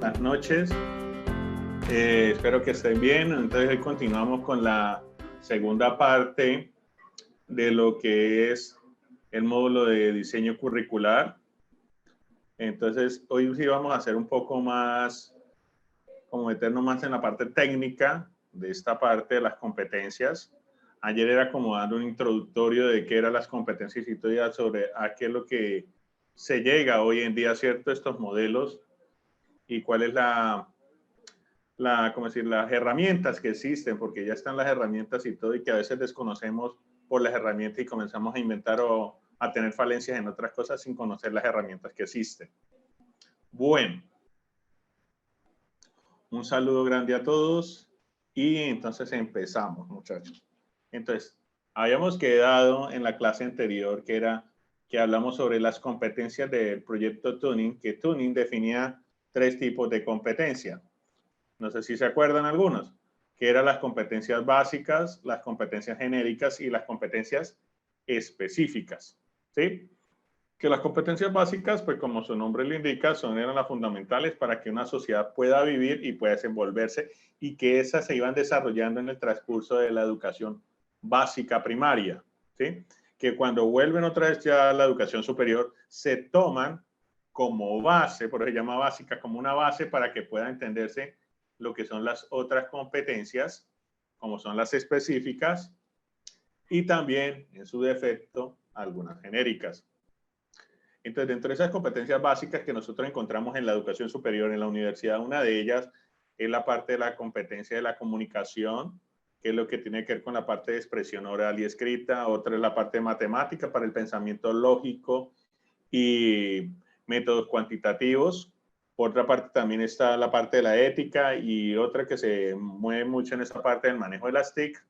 buenas noches. Espero que estén bien. Entonces hoy continuamos con la segunda parte de lo que es el módulo de diseño curricular. Entonces hoy sí vamos a hacer un poco más, como meternos más en la parte técnica de esta parte de las competencias. Ayer era como dando un introductorio de qué eran las competencias y todo ya sobre a qué es lo que se llega hoy en día, ¿cierto? Estos modelos y cuál es ¿cómo decir? Las herramientas que existen, porque ya están las herramientas y todo, y que a veces desconocemos por las herramientas y comenzamos a inventar o a tener falencias en otras cosas sin conocer las herramientas que existen. Bueno, un saludo grande a todos y entonces empezamos, muchachos. Entonces, habíamos quedado en la clase anterior que hablamos sobre las competencias del proyecto Tuning, que Tuning definía 3 tipos de competencia. No sé si se acuerdan algunos, que eran las competencias básicas, las competencias genéricas y las competencias específicas, ¿sí? Que las competencias básicas, pues como su nombre lo indica, eran las fundamentales para que una sociedad pueda vivir y pueda desenvolverse y que esas se iban desarrollando en el transcurso de la educación básica primaria, ¿sí? Que cuando vuelven otra vez ya a la educación superior, se toman como base, por eso se llama básica, como una base para que pueda entenderse lo que son las otras competencias, como son las específicas, y también, en su defecto, algunas genéricas. Entonces, dentro de esas competencias básicas que nosotros encontramos en la educación superior, en la universidad, una de ellas es la parte de la competencia de la comunicación, que es lo que tiene que ver con la parte de expresión oral y escrita. Otra es la parte de matemática para el pensamiento lógico y métodos cuantitativos. Por otra parte, también está la parte de la ética y otra que se mueve mucho en esa parte del manejo de las TIC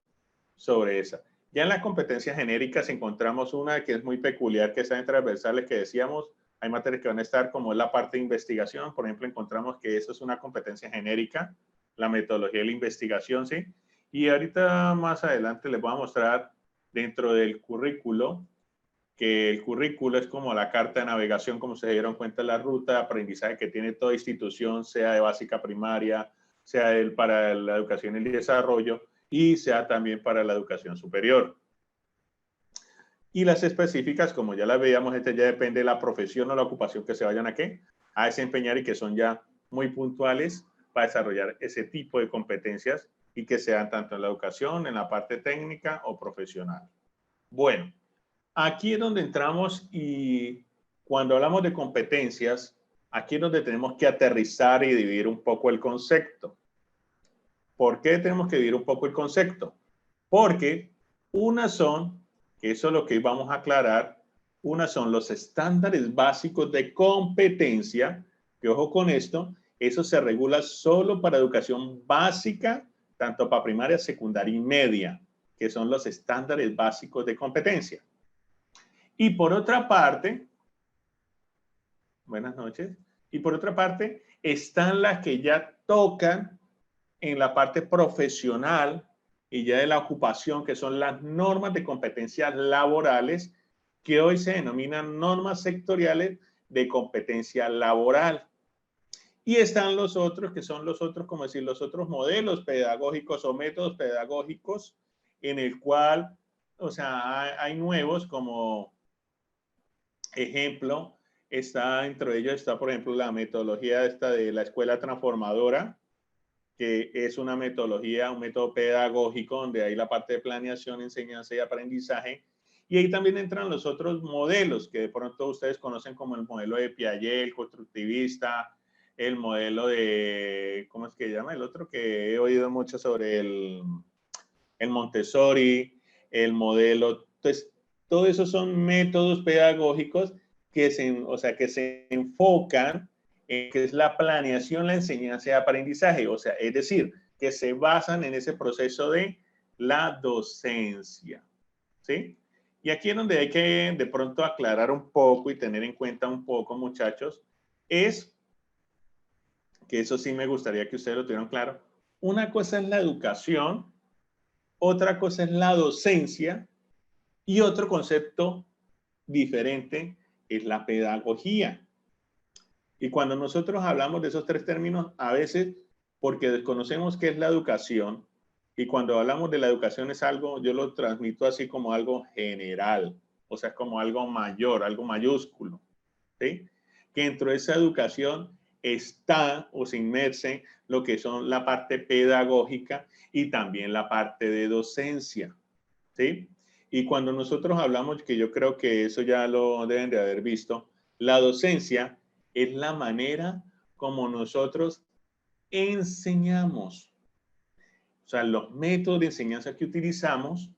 sobre esa. Ya en las competencias genéricas encontramos una que es muy peculiar, que está en transversales, que decíamos, hay materias que van a estar como es la parte de investigación. Por ejemplo, encontramos que eso es una competencia genérica, la metodología de la investigación, ¿sí? Y ahorita más adelante les voy a mostrar dentro del currículo, que el currículo es como la carta de navegación, como se dieron cuenta, la ruta de aprendizaje que tiene toda institución, sea de básica primaria, sea para la educación y el desarrollo, y sea también para la educación superior. Y las específicas, como ya las veíamos, ya depende de la profesión o la ocupación que se vayan a desempeñar y que son ya muy puntuales para desarrollar ese tipo de competencias y que sean tanto en la educación, en la parte técnica o profesional. Bueno, aquí es donde entramos y cuando hablamos de competencias, aquí es donde tenemos que aterrizar y dividir un poco el concepto. ¿Por qué tenemos que dividir un poco el concepto? Porque unas son, que eso es lo que vamos a aclarar, unas son los estándares básicos de competencia, que ojo con esto, eso se regula solo para educación básica, tanto para primaria, secundaria y media, que son los estándares básicos de competencia. Y por otra parte, buenas noches, y por otra parte están las que ya tocan en la parte profesional y ya de la ocupación, que son las normas de competencias laborales, que hoy se denominan normas sectoriales de competencia laboral. Y están los otros, que son los otros, como decir, los otros modelos pedagógicos o métodos pedagógicos en el cual, o sea, hay nuevos como ejemplo, está dentro de ellos, está por ejemplo la metodología esta de la escuela transformadora, que es una metodología, un método pedagógico donde hay la parte de planeación, enseñanza y aprendizaje. Y ahí también entran los otros modelos que de pronto ustedes conocen como el modelo de Piaget, el constructivista, el modelo de, ¿cómo es que se llama? El otro que he oído mucho sobre el Montessori, el modelo. Entonces, todo eso son métodos pedagógicos que se enfocan en que es la planeación, la enseñanza y aprendizaje, o sea, es decir, que se basan en ese proceso de la docencia, ¿sí? Y aquí es donde hay que de pronto aclarar un poco y tener en cuenta un poco, muchachos, es que eso sí me gustaría que ustedes lo tuvieran claro. Una cosa es la educación, otra cosa es la docencia y otro concepto diferente es la pedagogía. Y cuando nosotros hablamos de esos tres términos, a veces porque desconocemos qué es la educación, y cuando hablamos de la educación es algo, yo lo transmito así como algo general, o sea, es como algo mayor, algo mayúsculo, ¿sí? Que dentro de esa educación está o se inmerse lo que son la parte pedagógica y también la parte de docencia, ¿sí? Y cuando nosotros hablamos, que yo creo que eso ya lo deben de haber visto, la docencia es la manera como nosotros enseñamos. O sea, los métodos de enseñanza que utilizamos,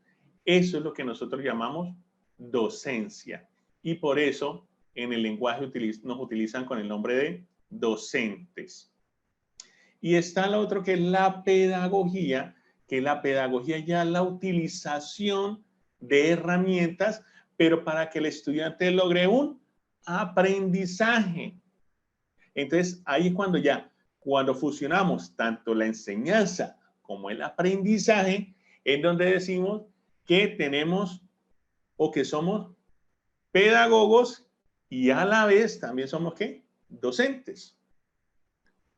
eso es lo que nosotros llamamos docencia. Y por eso en el lenguaje nos utilizan con el nombre de docentes. Y está lo otro que es la pedagogía, que la pedagogía ya la utilización de herramientas, pero para que el estudiante logre un aprendizaje. Entonces, ahí es cuando fusionamos tanto la enseñanza como el aprendizaje, es donde decimos que tenemos o que somos pedagogos y a la vez también somos ¿qué? Docentes.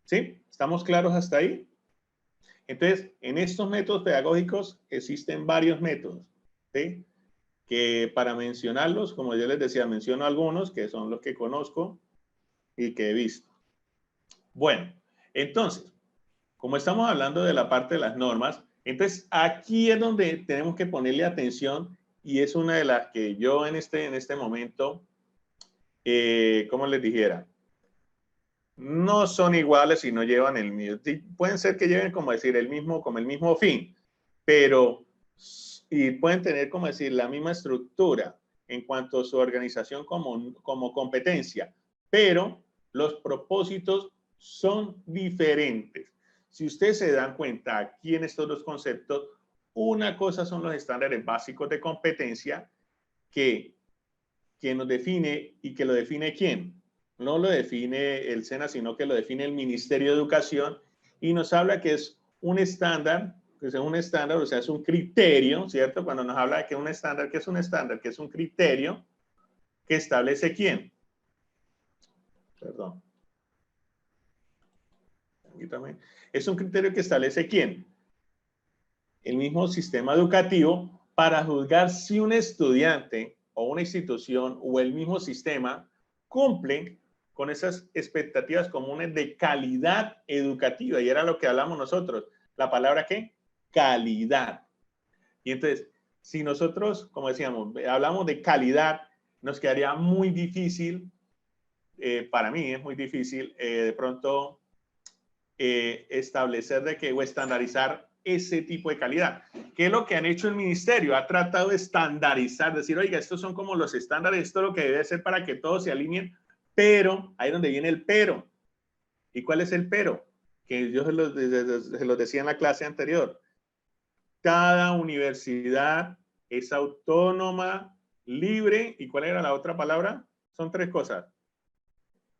¿Sí? ¿Estamos claros hasta ahí? Entonces, en estos métodos pedagógicos existen varios métodos, ¿sí? Que para mencionarlos, como yo les decía, menciono algunos que son los que conozco y que he visto. Bueno, entonces, como estamos hablando de la parte de las normas, entonces aquí es donde tenemos que ponerle atención y es una de las que yo en este momento, ¿cómo les dijera? No son iguales y no llevan el mismo. Pueden ser que lleven, como decir, como el mismo fin, pero y pueden tener, como decir, la misma estructura en cuanto a su organización como competencia, pero los propósitos son diferentes. Si ustedes se dan cuenta aquí en estos dos conceptos, una cosa son los estándares básicos de competencia que nos define y que lo define ¿quién? No lo define el SENA, sino que lo define el Ministerio de Educación y nos habla que es un estándar, que es un estándar, o sea, es un criterio, ¿cierto? Cuando nos habla de que un estándar, ¿qué es un estándar? Que es un criterio que establece ¿quién? Perdón. Permítame. Es un criterio que establece ¿quién? El mismo sistema educativo para juzgar si un estudiante o una institución o el mismo sistema cumplen con esas expectativas comunes de calidad educativa. Y era lo que hablamos nosotros. La palabra ¿qué? Calidad. Y entonces, si nosotros, como decíamos, hablamos de calidad, nos quedaría muy difícil, para mí es muy difícil, de pronto establecer de que o estandarizar ese tipo de calidad. ¿Qué es lo que han hecho el ministerio? Ha tratado de estandarizar, decir, oiga, estos son como los estándares, esto es lo que debe ser para que todos se alineen, pero ahí es donde viene el pero. ¿Y cuál es el pero? Que yo se los decía en la clase anterior. Cada universidad es autónoma, libre, ¿y cuál era la otra palabra? Son tres cosas.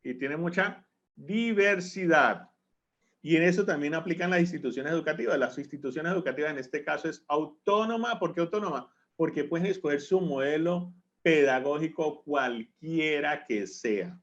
Y tiene mucha diversidad. Y en eso también aplican las instituciones educativas. Las instituciones educativas en este caso es autónoma. ¿Por qué autónoma? Porque pueden escoger su modelo pedagógico cualquiera que sea.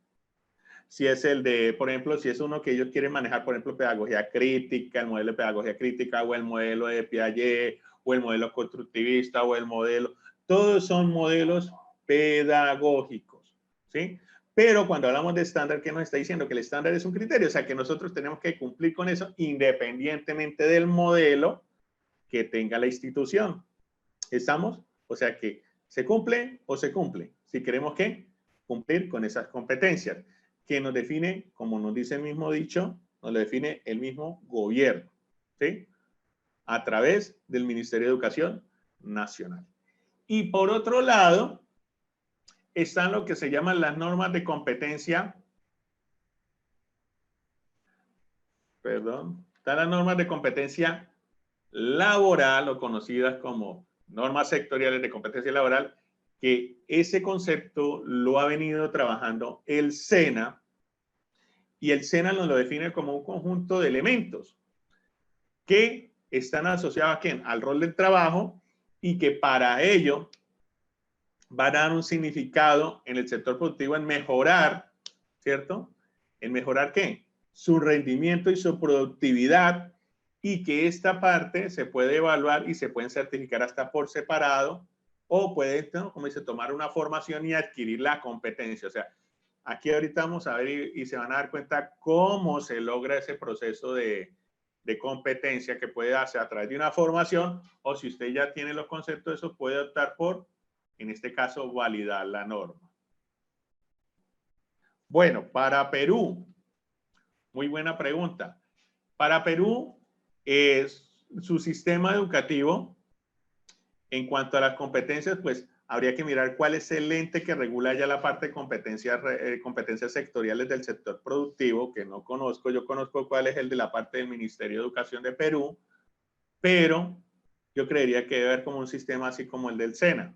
Si es el de, por ejemplo, si es uno que ellos quieren manejar, por ejemplo, pedagogía crítica, el modelo de pedagogía crítica o el modelo de Piaget o el modelo constructivista o el modelo, todos son modelos pedagógicos, ¿sí? Pero cuando hablamos de estándar, ¿qué nos está diciendo? Que el estándar es un criterio, o sea, que nosotros tenemos que cumplir con eso independientemente del modelo que tenga la institución. ¿Estamos? O sea, que se cumple o se cumple. Si queremos que cumplir con esas competencias que nos define, como nos dice el mismo dicho, nos lo define el mismo gobierno, ¿sí? A través del Ministerio de Educación Nacional. Y por otro lado, están lo que se llaman las normas de competencia. Perdón. Están las normas de competencia laboral o conocidas como normas sectoriales de competencia laboral, que ese concepto lo ha venido trabajando el SENA y el SENA nos lo define como un conjunto de elementos que están asociados ¿a quién? Al rol del trabajo y que para ello va a dar un significado en el sector productivo en mejorar, ¿cierto? En mejorar ¿qué? Su rendimiento y su productividad, y que esta parte se puede evaluar y se pueden certificar hasta por separado, o puede, ¿no?, como dice, tomar una formación y adquirir la competencia. O sea, aquí ahorita vamos a ver y se van a dar cuenta cómo se logra ese proceso de competencia que puede hacer a través de una formación, o si usted ya tiene los conceptos de eso, puede optar por, en este caso, validar la norma. Bueno, para Perú, muy buena pregunta. Para Perú, su sistema educativo, en cuanto a las competencias, pues habría que mirar cuál es el ente que regula ya la parte de competencias sectoriales del sector productivo, que no conozco. Yo conozco cuál es el de la parte del Ministerio de Educación de Perú, pero yo creería que debe haber como un sistema así como el del SENA.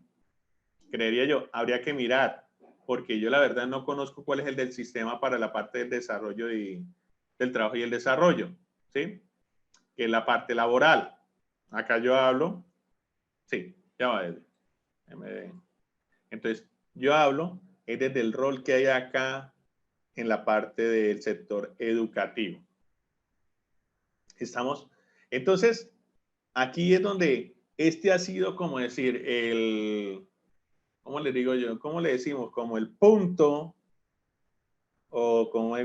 Creería yo, habría que mirar, porque yo la verdad no conozco cuál es el del sistema para la parte del desarrollo y del trabajo y el desarrollo, ¿sí? Que es la parte laboral. Acá yo hablo, sí, ya va desde. Entonces, yo hablo es desde el rol que hay acá en la parte del sector educativo. Estamos, entonces, aquí es donde este ha sido, como decir, ¿cómo le digo yo? ¿Cómo le decimos? Como el punto, o como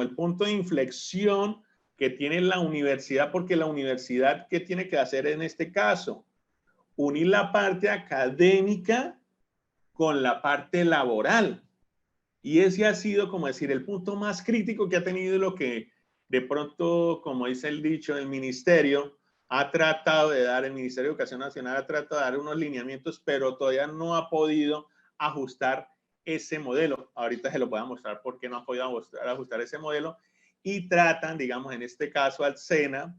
el punto de inflexión que tiene la universidad, porque la universidad, ¿qué tiene que hacer en este caso? Unir la parte académica con la parte laboral. Y ese ha sido, como decir, el punto más crítico que ha tenido lo que de pronto, como dice el dicho, el ministerio ha tratado de dar, el Ministerio de Educación Nacional ha tratado de dar unos lineamientos, pero todavía no ha podido ajustar ese modelo. Ahorita se lo voy a mostrar por qué no ha podido ajustar ese modelo, y tratan, digamos, en este caso al SENA,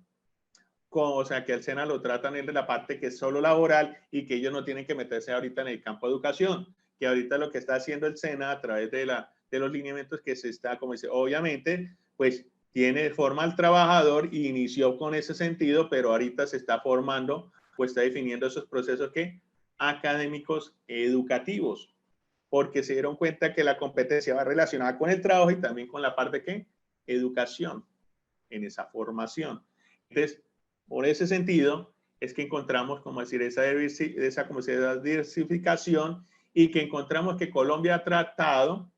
o sea, que al SENA lo tratan en la parte que es solo laboral y que ellos no tienen que meterse ahorita en el campo de educación, que ahorita lo que está haciendo el SENA a través de los lineamientos que se está, como dice, obviamente, pues tiene forma al trabajador y inició con ese sentido, pero ahorita se está formando, pues está definiendo esos procesos que académicos educativos, porque se dieron cuenta que la competencia va relacionada con el trabajo y también con la parte que educación, en esa formación. Entonces, por ese sentido, es que encontramos, como decir, esa como diversificación, y que encontramos que Colombia ha tratado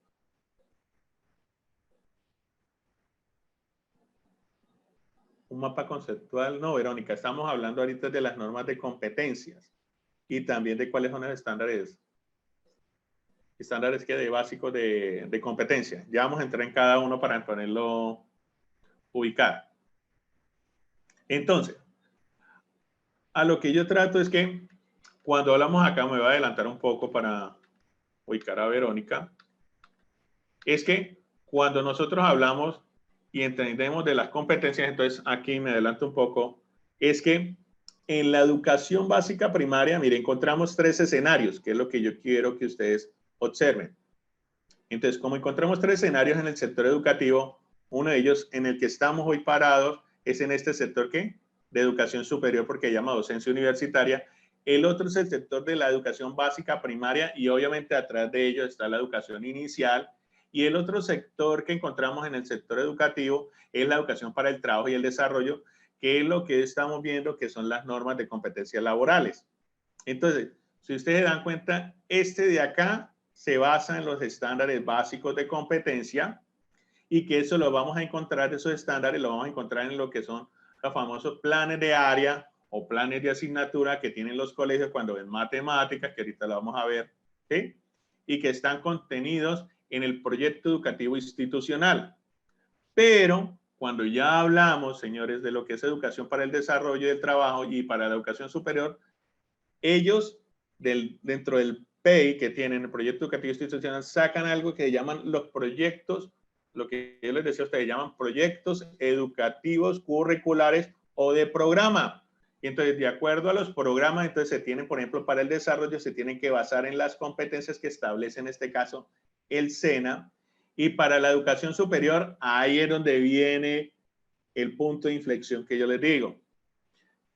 un mapa conceptual. No, Verónica, estamos hablando ahorita de las normas de competencias y también de cuáles son los estándares que de básicos de competencia. Ya vamos a entrar en cada uno para ponerlo ubicado. Entonces, a lo que yo trato es que cuando hablamos acá, me voy a adelantar un poco para ubicar a Verónica, es que cuando nosotros hablamos y entendemos de las competencias, entonces aquí me adelanto un poco, es que en la educación básica primaria, mire, encontramos 3 escenarios, que es lo que yo quiero que ustedes observen. Entonces, como encontramos 3 escenarios en el sector educativo, uno de ellos en el que estamos hoy parados es en este sector ¿qué? De educación superior, porque se llama docencia universitaria. El otro es el sector de la educación básica primaria, y obviamente atrás de ello está la educación inicial. Y el otro sector que encontramos en el sector educativo es la educación para el trabajo y el desarrollo, que es lo que estamos viendo que son las normas de competencias laborales. Entonces, si ustedes se dan cuenta, este de acá se basa en los estándares básicos de competencia, y que eso lo vamos a encontrar, esos estándares lo vamos a encontrar en lo que son los famosos planes de área o planes de asignatura que tienen los colegios cuando ven matemáticas, que ahorita lo vamos a ver, ¿sí? Y que están contenidos en el proyecto educativo institucional. Pero cuando ya hablamos, señores, de lo que es educación para el desarrollo del trabajo y para la educación superior, ellos dentro del PEI que tienen, el proyecto educativo institucional, sacan algo que llaman los proyectos, lo que yo les decía a ustedes, llaman proyectos educativos curriculares o de programa. Y entonces, de acuerdo a los programas, entonces se tienen, por ejemplo, para el desarrollo, se tienen que basar en las competencias que establece en este caso el SENA. Y para la educación superior, ahí es donde viene el punto de inflexión que yo les digo,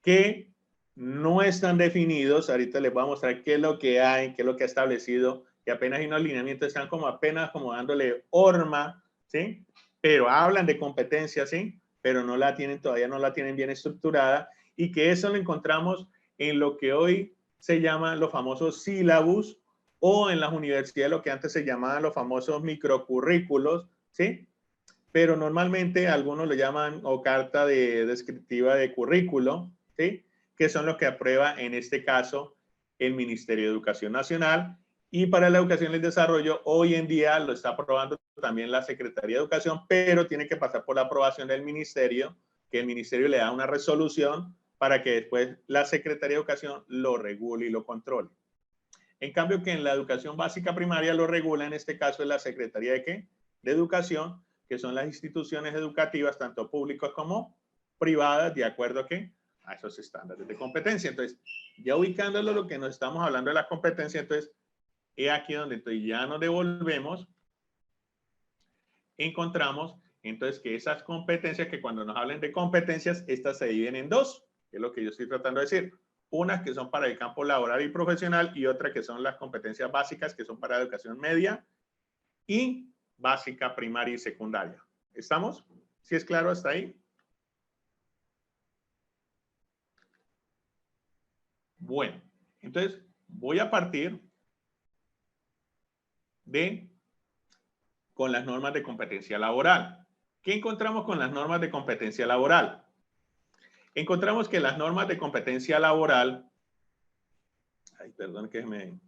que no están definidos. Ahorita les voy a mostrar qué es lo que hay, qué es lo que ha establecido, que apenas hay unos lineamientos, están como apenas como dándole forma, ¿sí? pero hablan de competencia, ¿sí? Pero no la tienen, todavía no la tienen bien estructurada, y que eso lo encontramos en lo que hoy se llaman los famosos sílabus, o en las universidades lo que antes se llamaban los famosos microcurrículos, ¿sí? Pero normalmente algunos lo llaman o carta descriptiva de currículo, ¿sí? Que son los que aprueba en este caso el Ministerio de Educación Nacional, y para la educación y el desarrollo hoy en día lo está aprobando también la Secretaría de Educación, pero tiene que pasar por la aprobación del ministerio, que el ministerio le da una resolución para que después la Secretaría de Educación lo regule y lo controle. En cambio, que en la educación básica primaria lo regula, en este caso, es la Secretaría de ¿qué? De Educación, que son las instituciones educativas, tanto públicas como privadas, de acuerdo a ¿qué? A esos estándares de competencia. Entonces, ya ubicándolo lo que nos estamos hablando de la competencia, entonces, he aquí donde entonces ya nos devolvemos, encontramos entonces que esas competencias, que cuando nos hablen de competencias, estas se dividen en dos, que es lo que yo estoy tratando de decir. Unas que son para el campo laboral y profesional, y otras que son las competencias básicas, que son para la educación media y básica, primaria y secundaria. ¿Estamos? ¿Sí es claro hasta ahí? Bueno, entonces voy a partir con las normas de competencia laboral. ¿Qué encontramos con las normas de competencia laboral? Encontramos que las normas de competencia laboral, ay, perdón que me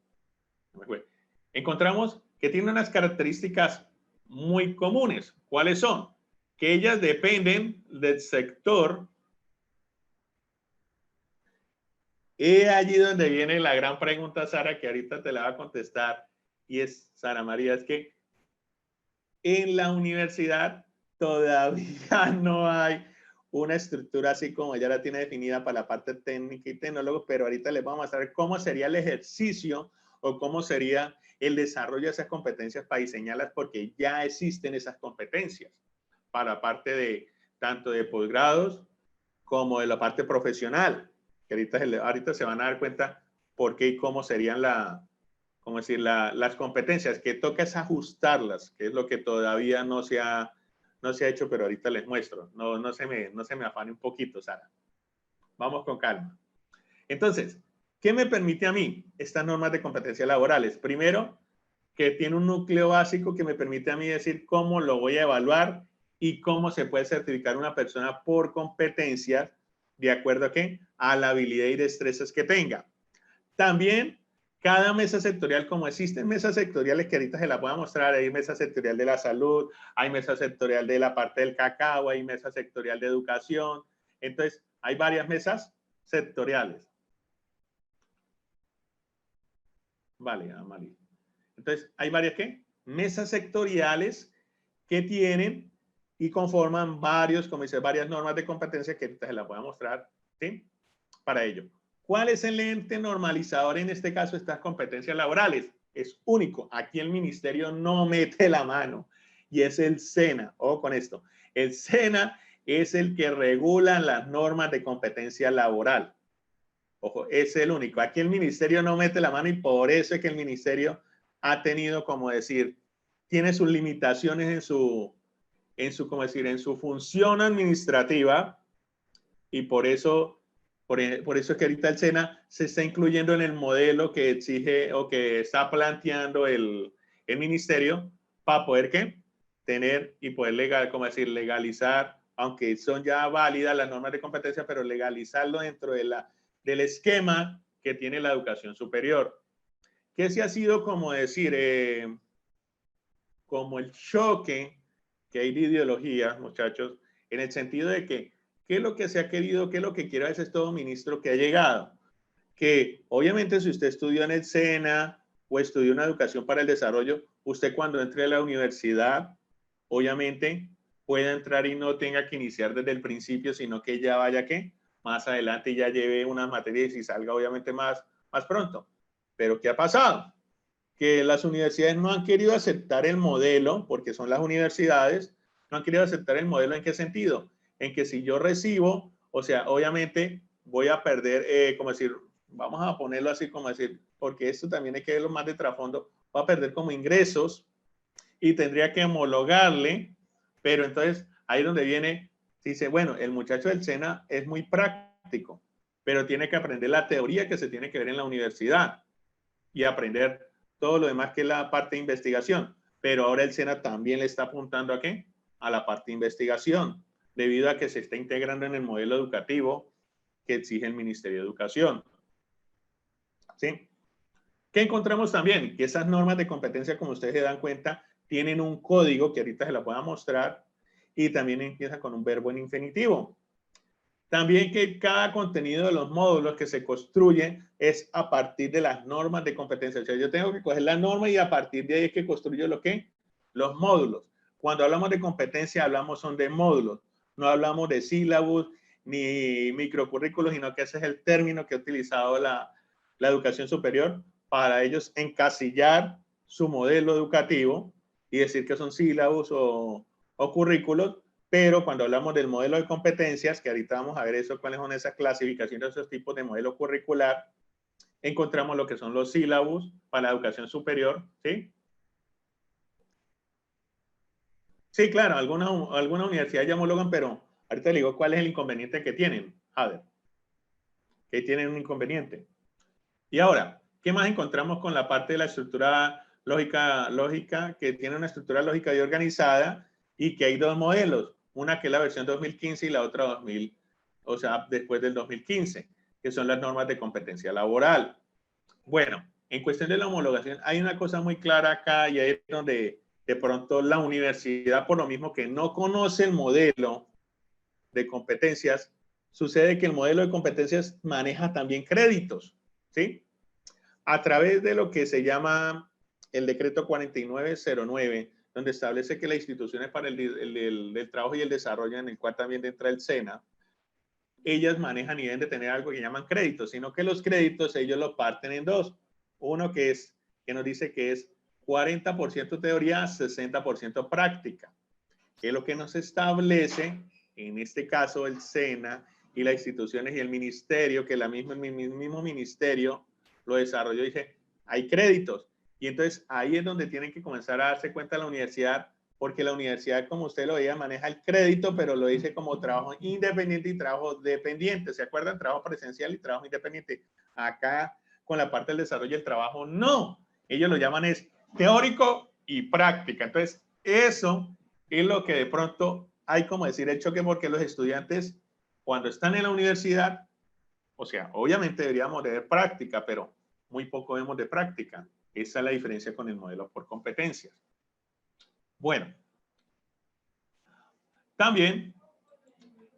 fue. Encontramos que tienen unas características muy comunes. ¿Cuáles son? Que ellas dependen del sector. Y allí donde viene la gran pregunta, Sara, que ahorita te la va a contestar, y es, Sara María, es que en la universidad todavía no hay una estructura así como ella la tiene definida para la parte técnica y tecnólogo, pero ahorita les vamos a mostrar cómo sería el ejercicio o cómo sería el desarrollo de esas competencias para diseñarlas, porque ya existen esas competencias para parte de tanto de posgrados como de la parte profesional, que ahorita se van a dar cuenta por qué y cómo serían como decir, las competencias, que toca es ajustarlas, que es lo que todavía no se ha hecho, pero ahorita les muestro. No se me afane un poquito, Sara. Vamos con calma. Entonces, ¿qué me permite a mí estas normas de competencias laborales? Primero, que tiene un núcleo básico que me permite a mí decir cómo lo voy a evaluar y cómo se puede certificar una persona por competencias, de acuerdo a qué, a la habilidad y destrezas que tenga. También cada mesa sectorial, como existen mesas sectoriales que ahorita se las voy a mostrar, hay mesa sectorial de la salud, hay mesa sectorial de la parte del cacao, hay mesa sectorial de educación. Entonces, hay varias mesas sectoriales. Vale, Amalia. Entonces, hay varias ¿qué? Mesas sectoriales que tienen y conforman varios, como dice, varias normas de competencia que ahorita se las voy a mostrar, ¿sí? Para ello. ¿Cuál es el ente normalizador en este caso de estas competencias laborales? Es único. Aquí el ministerio no mete la mano y es el SENA. Ojo con esto. El SENA es el que regula las normas de competencia laboral. Ojo, es el único. Aquí el ministerio no mete la mano y por eso es que el ministerio ha tenido, como decir, tiene sus limitaciones en su como decir, en su función administrativa, y por eso es que ahorita el SENA se está incluyendo en el modelo que exige o que está planteando el ministerio para poder ¿qué? Tener y poder como decir, legalizar, aunque son ya válidas las normas de competencia, pero legalizarlo dentro del esquema que tiene la educación superior. Que sí ha sido como decir, como el choque que hay de ideologías, muchachos, en el sentido de que ¿qué es lo que se ha querido? ¿Qué es lo que quiere a veces todo ministro que ha llegado? Que obviamente si usted estudió en el SENA o estudió una educación para el desarrollo, usted cuando entre a la universidad, obviamente pueda entrar y no tenga que iniciar desde el principio, sino que ya vaya que más adelante ya lleve unas materias y salga obviamente más pronto. Pero ¿qué ha pasado? Que las universidades no han querido aceptar el modelo, porque son las universidades, no han querido aceptar el modelo. ¿En qué sentido? En que si yo recibo, o sea, obviamente voy a perder, como decir, vamos a ponerlo así como decir, porque esto también hay que verlo más de trasfondo, va a perder como ingresos y tendría que homologarle Pero entonces, ahí es donde viene, dice, bueno, el muchacho del SENA es muy práctico, pero tiene que aprender la teoría que se tiene que ver en la universidad y aprender todo lo demás que es la parte de investigación. Pero ahora el SENA también le está apuntando ¿a qué? A la parte de investigación, debido a que se está integrando en el modelo educativo que exige el Ministerio de Educación. ¿Sí? ¿Qué encontramos también? Que esas normas de competencia, como ustedes se dan cuenta, tienen un código que ahorita se la voy a mostrar y también empieza con un verbo en infinitivo. También que cada contenido de los módulos que se construye es a partir de las normas de competencia. O sea, yo tengo que coger la norma y a partir de ahí es que construyo lo que los módulos. Cuando hablamos de competencia, hablamos son de módulos. No hablamos de sílabus ni microcurrículos, sino que ese es el término que ha utilizado la educación superior para ellos encasillar su modelo educativo y decir que son sílabus o currículos. Pero cuando hablamos del modelo de competencias, que ahorita vamos a ver eso, cuáles son esas clasificaciones de esos tipos de modelo curricular, encontramos lo que son los sílabus para la educación superior, ¿sí? Sí, claro, algunas universidades ya homologan, pero ahorita le digo cuál es el inconveniente que tienen, Jader, que tienen un inconveniente. Y ahora, ¿qué más encontramos con la parte de la estructura lógica, que tiene una estructura lógica y organizada y que hay dos modelos? Una que es la versión 2015 y la otra 2000, o sea, después del 2015, que son las normas de competencia laboral. Bueno, en cuestión de la homologación, hay una cosa muy clara acá y ahí es donde de pronto la universidad, por lo mismo que no conoce el modelo de competencias, sucede que el modelo de competencias maneja también créditos, ¿sí? A través de lo que se llama el decreto 4909, donde establece que las instituciones para el trabajo y el desarrollo, en el cual también entra el SENA, ellas manejan y deben de tener algo que llaman créditos, sino que los créditos ellos lo parten en dos. Uno que nos dice que es 40% teoría, 60% práctica, que es lo que nos establece, en este caso el SENA y las instituciones y el ministerio, que el mismo ministerio lo desarrolló y dice, hay créditos. Y entonces ahí es donde tienen que comenzar a darse cuenta la universidad, porque la universidad, como usted lo veía, maneja el crédito, pero lo dice como trabajo independiente y trabajo dependiente. ¿Se acuerdan? Trabajo presencial y trabajo independiente. Acá, con la parte del desarrollo del trabajo, no. Ellos lo llaman es teórico y práctica. Entonces, eso es lo que de pronto hay como decir el choque, porque los estudiantes, cuando están en la universidad, o sea, obviamente deberíamos de ver práctica, pero muy poco vemos de práctica. Esa es la diferencia con el modelo por competencias. Bueno, también,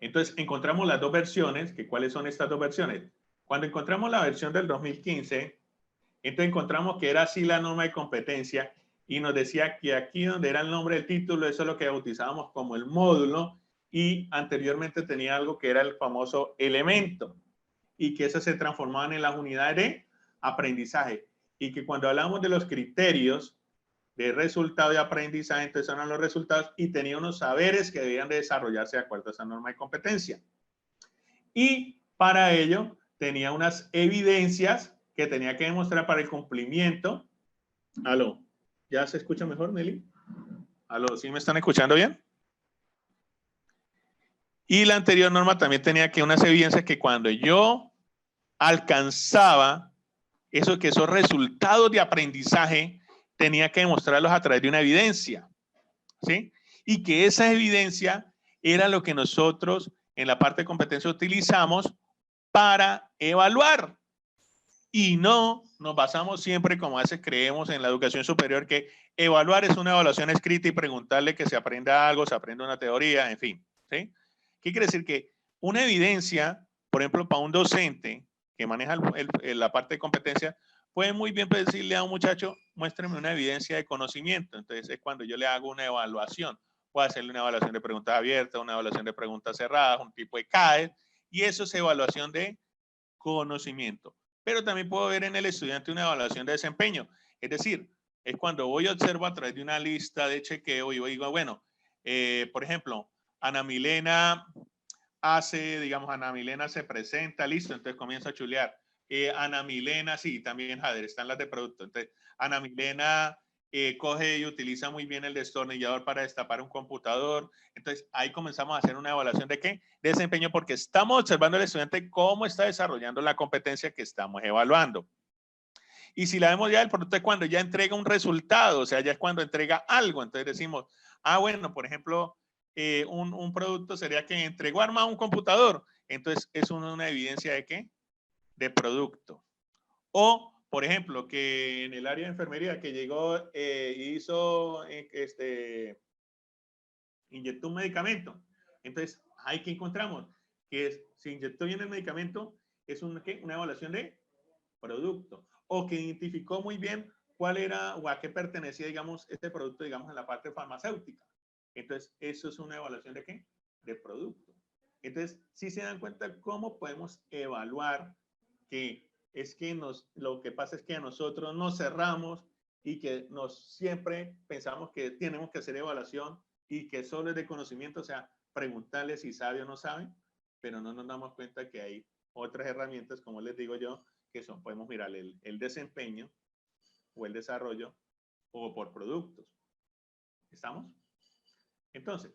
entonces encontramos las dos versiones, que ¿cuáles son estas dos versiones? Cuando encontramos la versión del 2015, entonces encontramos que era así la norma de competencia y nos decía que aquí donde era el nombre del título, eso es lo que bautizábamos como el módulo, y anteriormente tenía algo que era el famoso elemento, y que esas se transformaban en las unidades de aprendizaje, y que cuando hablamos de los criterios de resultado de aprendizaje, entonces eran los resultados y tenía unos saberes que debían de desarrollarse de acuerdo a esa norma de competencia. Y para ello tenía unas evidencias que tenía que demostrar para el cumplimiento. Aló, ¿ya se escucha mejor, Nelly? Aló, ¿sí me están escuchando bien? Y la anterior norma también tenía que unas evidencias que cuando yo alcanzaba esos resultados de aprendizaje, tenía que demostrarlos a través de una evidencia, ¿sí? Y que esa evidencia era lo que nosotros en la parte de competencia utilizamos para evaluar. Y no nos basamos siempre, como a veces creemos en la educación superior, que evaluar es una evaluación escrita y preguntarle que se aprenda algo, se aprenda una teoría, en fin, ¿sí? ¿Qué quiere decir? Que una evidencia, por ejemplo, para un docente que maneja la parte de competencia, puede muy bien decirle a un muchacho, muéstrame una evidencia de conocimiento. Entonces es cuando yo le hago una evaluación. Puedo hacerle una evaluación de preguntas abiertas, una evaluación de preguntas cerradas, un tipo de CAE, y eso es evaluación de conocimiento. Pero también puedo ver en el estudiante una evaluación de desempeño. Es decir, es cuando voy a observar a través de una lista de chequeo y digo, bueno, por ejemplo, Ana Milena Ana Milena se presenta, listo, entonces comienzo a chulear. Ana Milena, sí, también Jader, están las de producto. Entonces, Ana Milena coge y utiliza muy bien el destornillador para destapar un computador. Entonces, ahí comenzamos a hacer una evaluación de ¿qué? De desempeño, porque estamos observando al estudiante cómo está desarrollando la competencia que estamos evaluando. Y si la vemos ya, el producto es cuando ya entrega un resultado, o sea, ya es cuando entrega algo. Entonces decimos, ah, bueno, por ejemplo, un producto sería que entregó armado un computador. Entonces, es una evidencia de ¿qué? De producto. O, por ejemplo, que en el área de enfermería que llegó hizo, inyectó un medicamento. Entonces, ahí que encontramos que se inyectó bien el medicamento, es una evaluación de producto. O que identificó muy bien cuál era o a qué pertenecía, digamos, este producto, digamos, en la parte farmacéutica. Entonces, eso es una evaluación de ¿qué? De producto. Entonces, si se dan cuenta cómo podemos evaluar que es que lo que pasa es que a nosotros nos cerramos y que siempre pensamos que tenemos que hacer evaluación y que solo es de conocimiento, o sea, preguntarle si sabe o no sabe, pero no nos damos cuenta que hay otras herramientas, como les digo yo, que son, podemos mirar el desempeño o el desarrollo o por productos. ¿Estamos? Entonces,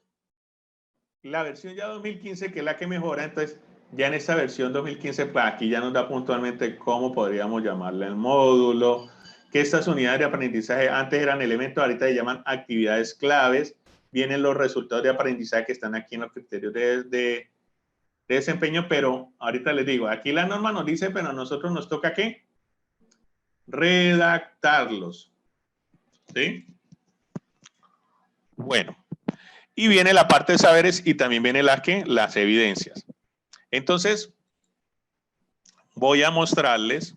la versión ya 2015, que es la que mejora, entonces, ya en esta versión 2015, pues aquí ya nos da puntualmente cómo podríamos llamarle el módulo, que estas unidades de aprendizaje antes eran elementos, ahorita se llaman actividades claves, vienen los resultados de aprendizaje que están aquí en los criterios de desempeño, pero ahorita les digo, aquí la norma nos dice, pero a nosotros nos toca ¿qué? Redactarlos. ¿Sí? Bueno, y viene la parte de saberes y también viene las evidencias. Entonces, voy a mostrarles,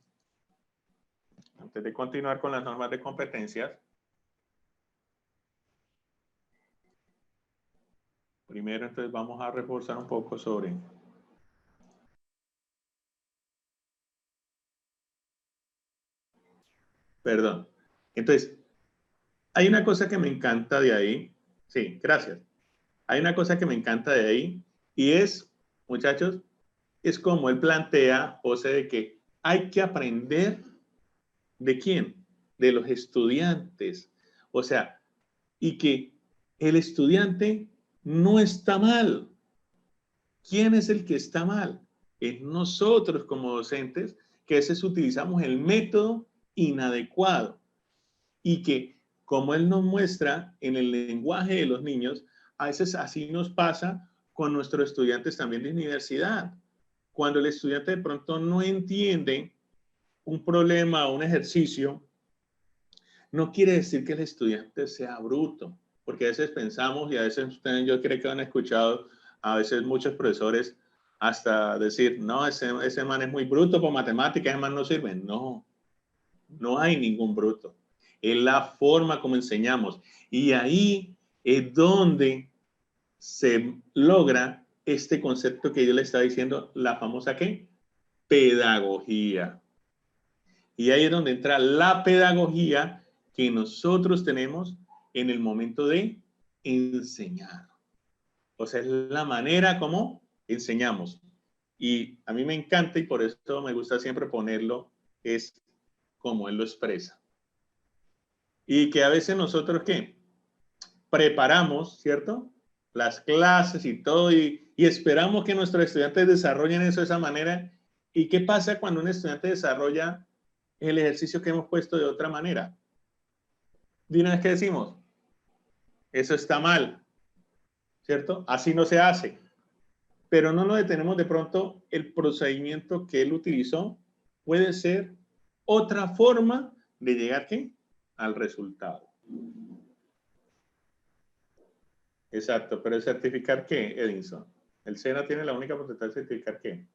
antes de continuar con las normas de competencias, primero entonces vamos a reforzar un poco sobre... Perdón. Entonces, hay una cosa que me encanta de ahí. Sí, gracias. Hay una cosa que me encanta de ahí y es, muchachos, es como él plantea, José, de que hay que aprender ¿de quién? De los estudiantes. O sea, y que el estudiante no está mal. ¿Quién es el que está mal? Es nosotros como docentes que a veces utilizamos el método inadecuado y que, como él nos muestra en el lenguaje de los niños, a veces así nos pasa con nuestros estudiantes también de universidad. Cuando el estudiante de pronto no entiende un problema o un ejercicio, no quiere decir que el estudiante sea bruto, porque a veces pensamos y a veces ustedes yo creo que han escuchado a veces muchos profesores hasta decir, no, ese man es muy bruto por matemáticas, ese man no sirve. No, no hay ningún bruto. Es la forma como enseñamos. Y ahí es donde se logra este concepto que yo le estaba diciendo, la famosa ¿qué? Pedagogía. Y ahí es donde entra la pedagogía que nosotros tenemos en el momento de enseñar. O sea, es la manera como enseñamos. Y a mí me encanta y por eso me gusta siempre ponerlo, es como él lo expresa. Y que a veces nosotros, ¿qué? Preparamos, ¿cierto? Las clases y todo y esperamos que nuestros estudiantes desarrollen eso de esa manera. ¿Y qué pasa cuando un estudiante desarrolla el ejercicio que hemos puesto de otra manera? De una vez que decimos, eso está mal, ¿cierto? Así no se hace. Pero no nos detenemos de pronto, el procedimiento que él utilizó puede ser otra forma de llegar ¿qué? Al resultado. Exacto, pero el certificar ¿qué, Edinson? El SENA tiene la única potestad de certificar ¿qué?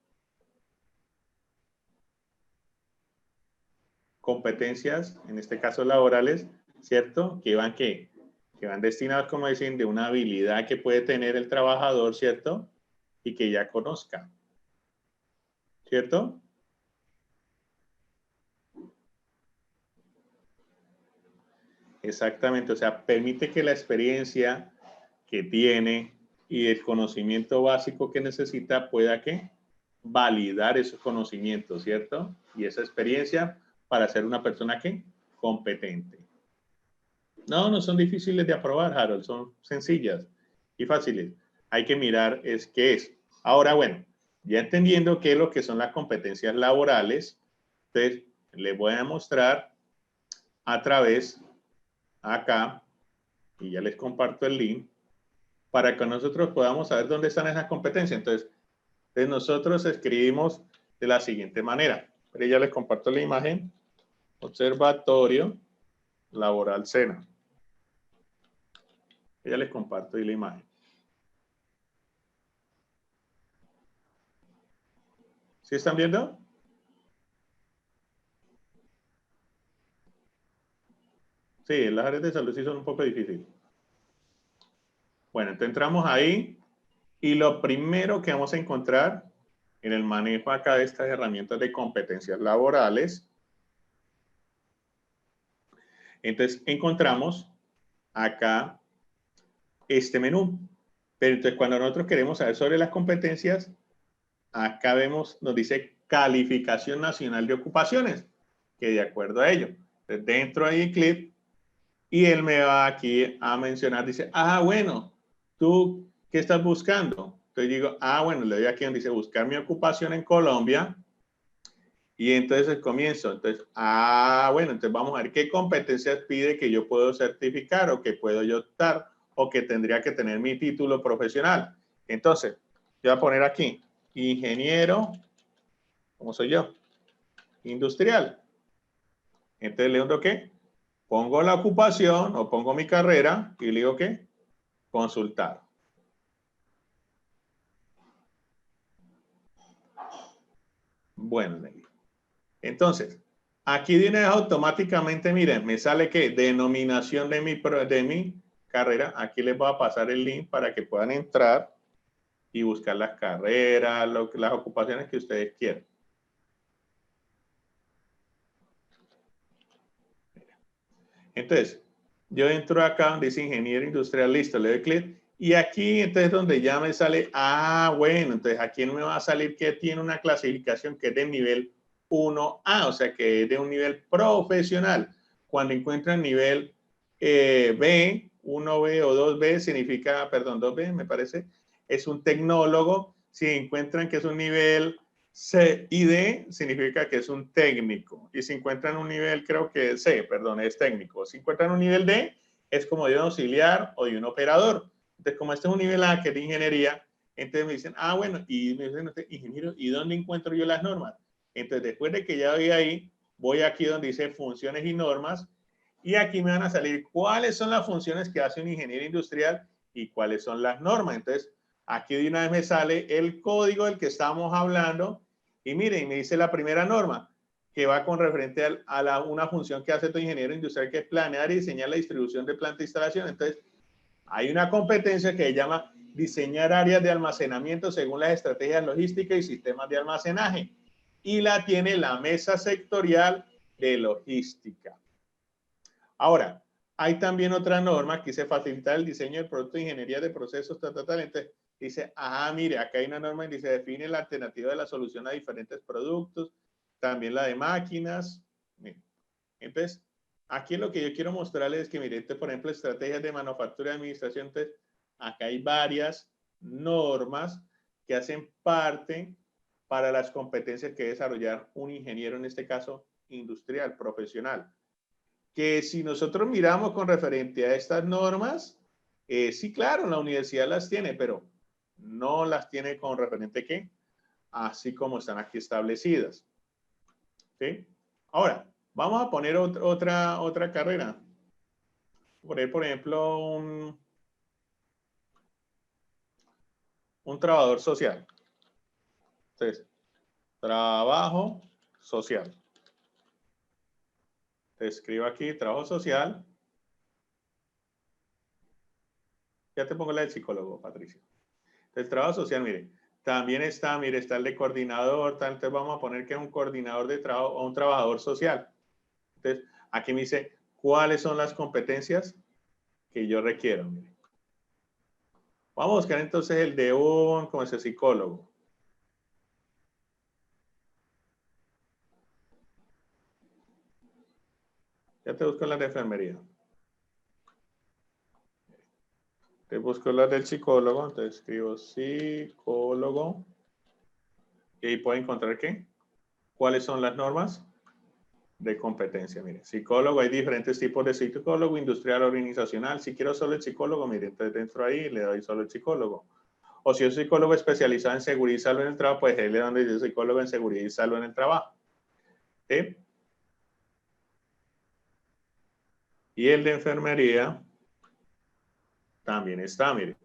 Competencias, en este caso laborales, ¿cierto? Que van ¿qué? Que van destinados, como dicen, de una habilidad que puede tener el trabajador, ¿cierto? Y que ya conozca, ¿cierto? Exactamente, o sea, permite que la experiencia que tiene y el conocimiento básico que necesita pueda ¿qué? Validar esos conocimientos, ¿cierto? Y esa experiencia para ser una persona ¿qué? Competente. No, no son difíciles de aprobar, Harold, son sencillas y fáciles. Hay que mirar es qué es. Ahora, bueno, ya entendiendo qué es lo que son las competencias laborales, entonces les voy a mostrar a través acá, y ya les comparto el link, para que nosotros podamos saber dónde están esas competencias. Entonces nosotros escribimos de la siguiente manera. Pero ya les comparto la imagen. Observatorio Laboral SENA. Ya les comparto ahí la imagen. ¿Sí están viendo? Sí, las áreas de salud sí son un poco difíciles. Bueno, entonces entramos ahí y lo primero que vamos a encontrar en el manejo acá de estas herramientas de competencias laborales, entonces encontramos acá este menú. Pero entonces cuando nosotros queremos saber sobre las competencias, acá vemos, nos dice calificación nacional de ocupaciones, que de acuerdo a ello. Entonces, dentro ahí clic y él me va aquí a mencionar, dice, bueno, ¿tú qué estás buscando? Entonces digo, bueno, le doy aquí donde dice buscar mi ocupación en Colombia y entonces comienzo. Entonces, bueno, entonces vamos a ver qué competencias pide que yo puedo certificar o que puedo yo optar o que tendría que tener mi título profesional. Entonces, yo voy a poner aquí, ingeniero, ¿cómo soy yo? Industrial. Entonces le digo ¿qué? Pongo la ocupación o pongo mi carrera y le digo ¿qué? Consultar. Bueno, entonces, aquí de una vez automáticamente, miren, me sale que denominación de mi carrera. Aquí les voy a pasar el link para que puedan entrar y buscar las carreras, las ocupaciones que ustedes quieran. Entonces, yo entro acá donde dice ingeniero industrial, listo, le doy clic. Y aquí entonces donde ya me sale, bueno, entonces aquí me va a salir que tiene una clasificación que es de nivel 1A, o sea que es de un nivel profesional. Cuando encuentran nivel B, 1B o 2B, significa, perdón, 2B me parece, es un tecnólogo. Si encuentran que es un nivel C y D significa que es un técnico. Y si encuentran un nivel, creo que C, perdón, es técnico. Si encuentran un nivel D, es como de un auxiliar o de un operador. Entonces, como este es un nivel A, que es de ingeniería, entonces me dicen, bueno, y me dicen, ingeniero, ¿y dónde encuentro yo las normas? Entonces, después de que ya voy ahí, voy aquí donde dice funciones y normas, y aquí me van a salir cuáles son las funciones que hace un ingeniero industrial y cuáles son las normas. Entonces, aquí de una vez me sale el código del que estamos hablando, y miren, me dice la primera norma, que va con referente a una función que hace tu ingeniero industrial, que es planear y diseñar la distribución de planta e instalación. Entonces, hay una competencia que se llama diseñar áreas de almacenamiento según las estrategias logísticas y sistemas de almacenaje. Y la tiene la mesa sectorial de logística. Ahora, hay también otra norma que dice facilitar el diseño del producto de ingeniería de procesos, Entonces, dice, mire, acá hay una norma que dice, define la alternativa de la solución a diferentes productos, también la de máquinas. Mire. Entonces, aquí lo que yo quiero mostrarles es que, mire, por ejemplo, estrategias de manufactura y administración, entonces, acá hay varias normas que hacen parte para las competencias que desarrollar un ingeniero, en este caso, industrial, profesional. Que si nosotros miramos con referente a estas normas, sí, claro, la universidad las tiene, pero no las tiene con referente ¿qué? Así como están aquí establecidas. ¿Sí? Ahora, vamos a poner otra carrera. Por ejemplo, un trabajador social. Entonces, trabajo social. Te escribo aquí, trabajo social. Ya te pongo la del psicólogo, Patricia. Entonces, trabajo social, mire, también está, mire, está el de coordinador, entonces vamos a poner que es un coordinador de trabajo o un trabajador social. Entonces, aquí me dice, ¿cuáles son las competencias que yo requiero? Mire. Vamos a buscar entonces el de como ese psicólogo. Ya te busco la de enfermería. Te busco las del psicólogo, entonces escribo psicólogo. Y ahí puedo encontrar ¿qué? ¿Cuáles son las normas de competencia? Mire, psicólogo, hay diferentes tipos de psicólogo, industrial, organizacional. Si quiero solo el psicólogo, mire, entonces dentro ahí le doy solo el psicólogo. O si es psicólogo especializado en seguridad y salud en el trabajo, pues él le donde dice psicólogo en seguridad y salud en el trabajo. ¿Sí? Y el de enfermería también está, mire.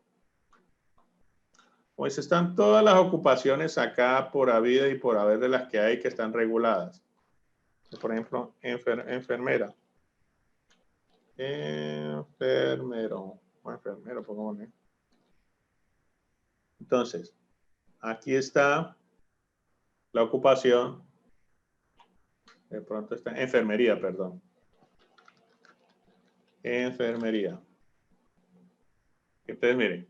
Pues están todas las ocupaciones acá por habido y por haber de las que hay que están reguladas. Por ejemplo, enfermera. Enfermero. O enfermero, pongámosle. Entonces, aquí está la ocupación. De pronto está enfermería, perdón. Enfermería. Entonces, miren,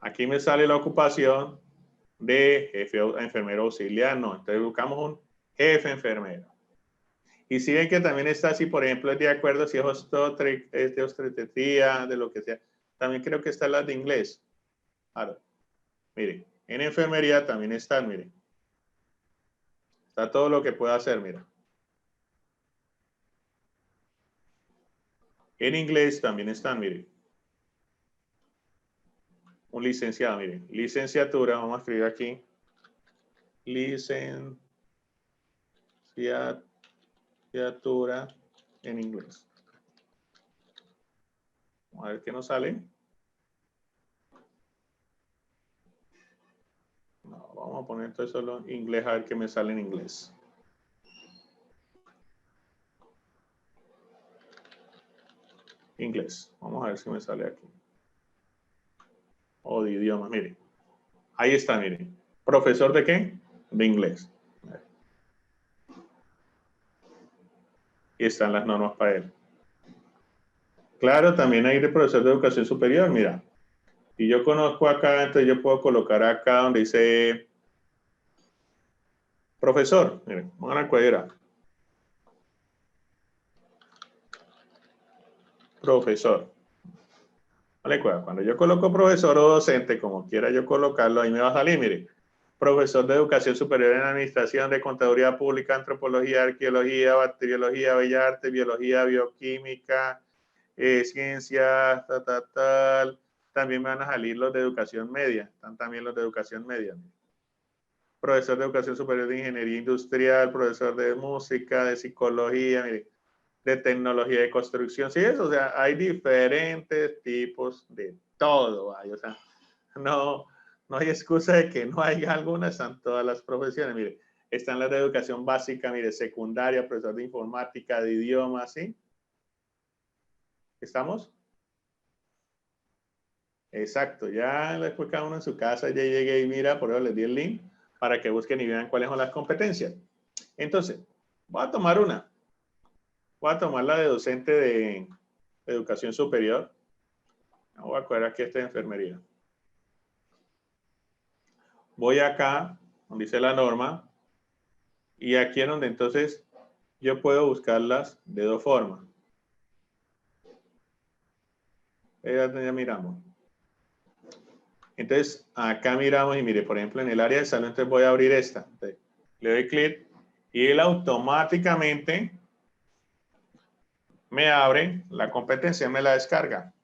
aquí me sale la ocupación de jefe enfermero auxiliar. No, entonces buscamos un jefe enfermero. Y si ven que también está así, por ejemplo, es de acuerdo si es de obstetricia, de lo que sea. También creo que está la de inglés. Ahora, miren, en enfermería también están, miren. Está todo lo que puedo hacer, mira. En inglés también están, miren. Un licenciado, miren. Licenciatura, vamos a escribir aquí. Licenciatura en inglés. Vamos a ver qué nos sale. No, vamos a poner entonces solo inglés, a ver qué me sale en inglés. Inglés. Vamos a ver si me sale aquí. O de idiomas, miren. Ahí está, miren. ¿Profesor de qué? De inglés. Y están las normas para él. Claro, también hay de profesor de educación superior, mira. Y yo conozco acá, entonces yo puedo colocar acá donde dice profesor. Miren, vamos a la cuadra. Profesor. Vale, cuando yo coloco profesor o docente, como quiera yo colocarlo, ahí me va a salir, mire. Profesor de educación superior en administración, de contaduría pública, antropología, arqueología, bacteriología, bellas artes, biología, bioquímica, ciencias, tal. También me van a salir los de educación media. Están también los de educación media. Profesor de educación superior de ingeniería industrial, profesor de música, de psicología, mire, de tecnología de construcción. Sí, eso, o sea, hay diferentes tipos de todo. ¿Vale? O sea, no hay excusa de que no haya alguna, están todas las profesiones. Mire, están las de educación básica, mire, secundaria, profesor de informática, de idiomas, ¿sí? ¿Estamos? Exacto, ya después cada uno en su casa ya llegué y mira, por eso les di el link para que busquen y vean cuáles son las competencias. Entonces, voy a tomar una. Voy a tomar la de docente de educación superior. Voy a coger aquí esta de enfermería. Voy acá, donde dice la norma, y aquí es donde entonces yo puedo buscarlas de dos formas. Ya miramos. Entonces, acá miramos y mire, por ejemplo, en el área de salud, entonces voy a abrir esta. Entonces, le doy clic y él automáticamente me abre la competencia, me la descarga.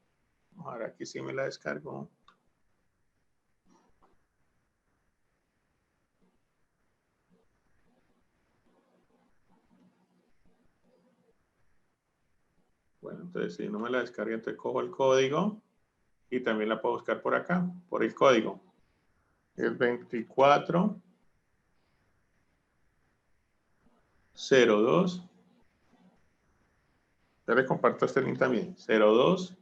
Ahora aquí sí me la descargo. Bueno, entonces si no me la descarga, entonces cojo el código y también la puedo buscar por acá, por el código. El 2402. Ya les comparto este link también. 02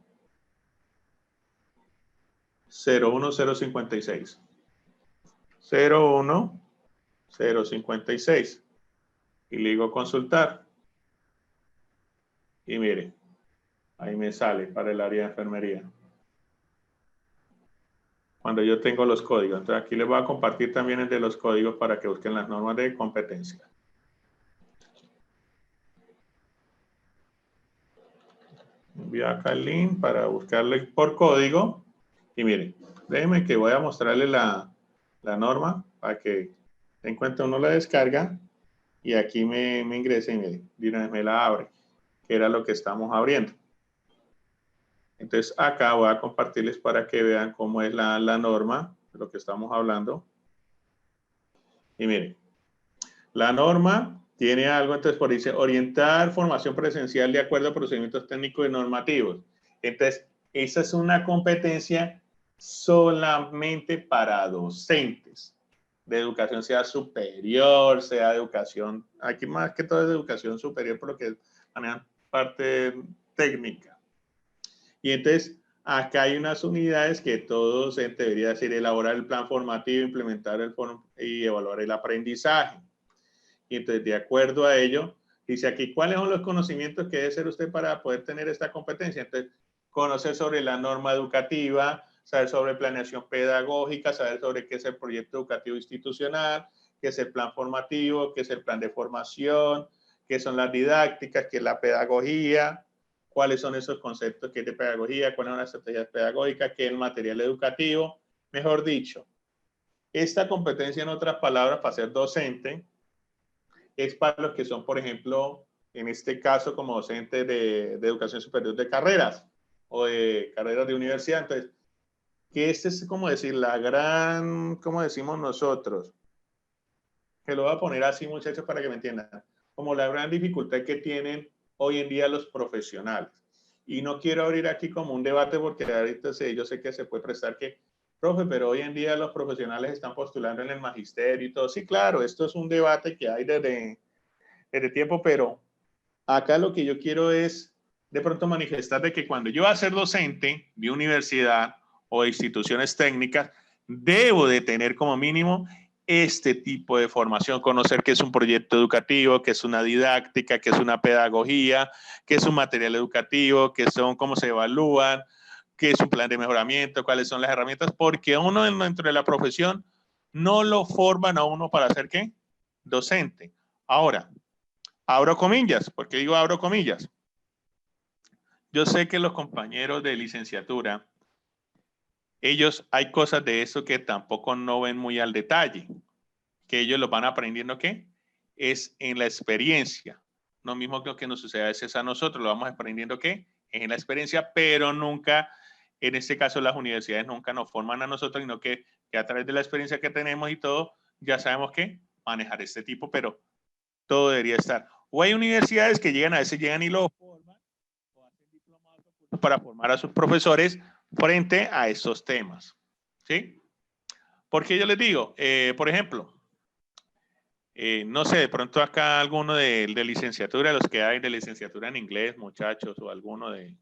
01056. 01056. Y le digo consultar. Y mire, ahí me sale para el área de enfermería. Cuando yo tengo los códigos. Entonces aquí les voy a compartir también el de los códigos para que busquen las normas de competencia. Envío acá el link para buscarle por código Y miren, déjenme que voy a mostrarle la norma para que den cuenta, uno la descarga y aquí me ingresa y me la abre, que era lo que estamos abriendo. Entonces acá voy a compartirles para que vean cómo es la norma de lo que estamos hablando. Y miren, la norma tiene algo, entonces por dice orientar formación presencial de acuerdo a procedimientos técnicos y normativos. Entonces, esa es una competencia solamente para docentes de educación, sea superior, sea de educación, aquí más que todo es de educación superior, por lo que manejan parte técnica. Y entonces, acá hay unas unidades que todo docente debería decir, elaborar el plan formativo, implementar y evaluar el aprendizaje. Y entonces, de acuerdo a ello, dice aquí, ¿cuáles son los conocimientos que debe hacer usted para poder tener esta competencia? Entonces, conocer sobre la norma educativa, saber sobre planeación pedagógica, saber sobre qué es el proyecto educativo institucional, qué es el plan formativo, qué es el plan de formación, qué son las didácticas, qué es la pedagogía, cuáles son esos conceptos que es de pedagogía, cuáles son las estrategias pedagógicas, qué es el material educativo. Mejor dicho, esta competencia, en otras palabras, para ser docente, es para los que son, por ejemplo, en este caso, como docentes de educación superior de carreras o de carreras de universidad. Entonces, que este es como decir la gran, como decimos nosotros, que lo voy a poner así, muchachos, para que me entiendan, como la gran dificultad que tienen hoy en día los profesionales. Y no quiero abrir aquí como un debate porque ahorita yo sé que se puede prestar que, profe, pero hoy en día los profesionales están postulando en el magisterio y todo. Sí, claro, esto es un debate que hay desde tiempo, pero acá lo que yo quiero es de pronto manifestar de que cuando yo voy a ser docente de universidad o de instituciones técnicas, debo de tener como mínimo este tipo de formación, conocer qué es un proyecto educativo, qué es una didáctica, qué es una pedagogía, qué es un material educativo, qué son, cómo se evalúan, qué es un plan de mejoramiento, cuáles son las herramientas, porque uno dentro de la profesión no lo forman a uno para ser ¿qué? Docente. Ahora, abro comillas, ¿por qué digo abro comillas? Yo sé que los compañeros de licenciatura, ellos hay cosas de eso que tampoco no ven muy al detalle, que ellos lo van aprendiendo, ¿qué? Es en la experiencia. Lo mismo que lo que nos sucede a veces a nosotros, lo vamos aprendiendo, ¿qué? En la experiencia, pero nunca, en este caso las universidades nunca nos forman a nosotros, sino que a través de la experiencia que tenemos y todo, ya sabemos qué manejar este tipo, pero todo debería estar. O hay universidades que llegan, a veces llegan y lo forman, o hacen diplomados para formar a sus profesores frente a estos temas. ¿Sí? Porque yo les digo, por ejemplo, no sé, de pronto acá alguno de licenciatura, los que hay de licenciatura en inglés, muchachos, o alguno de...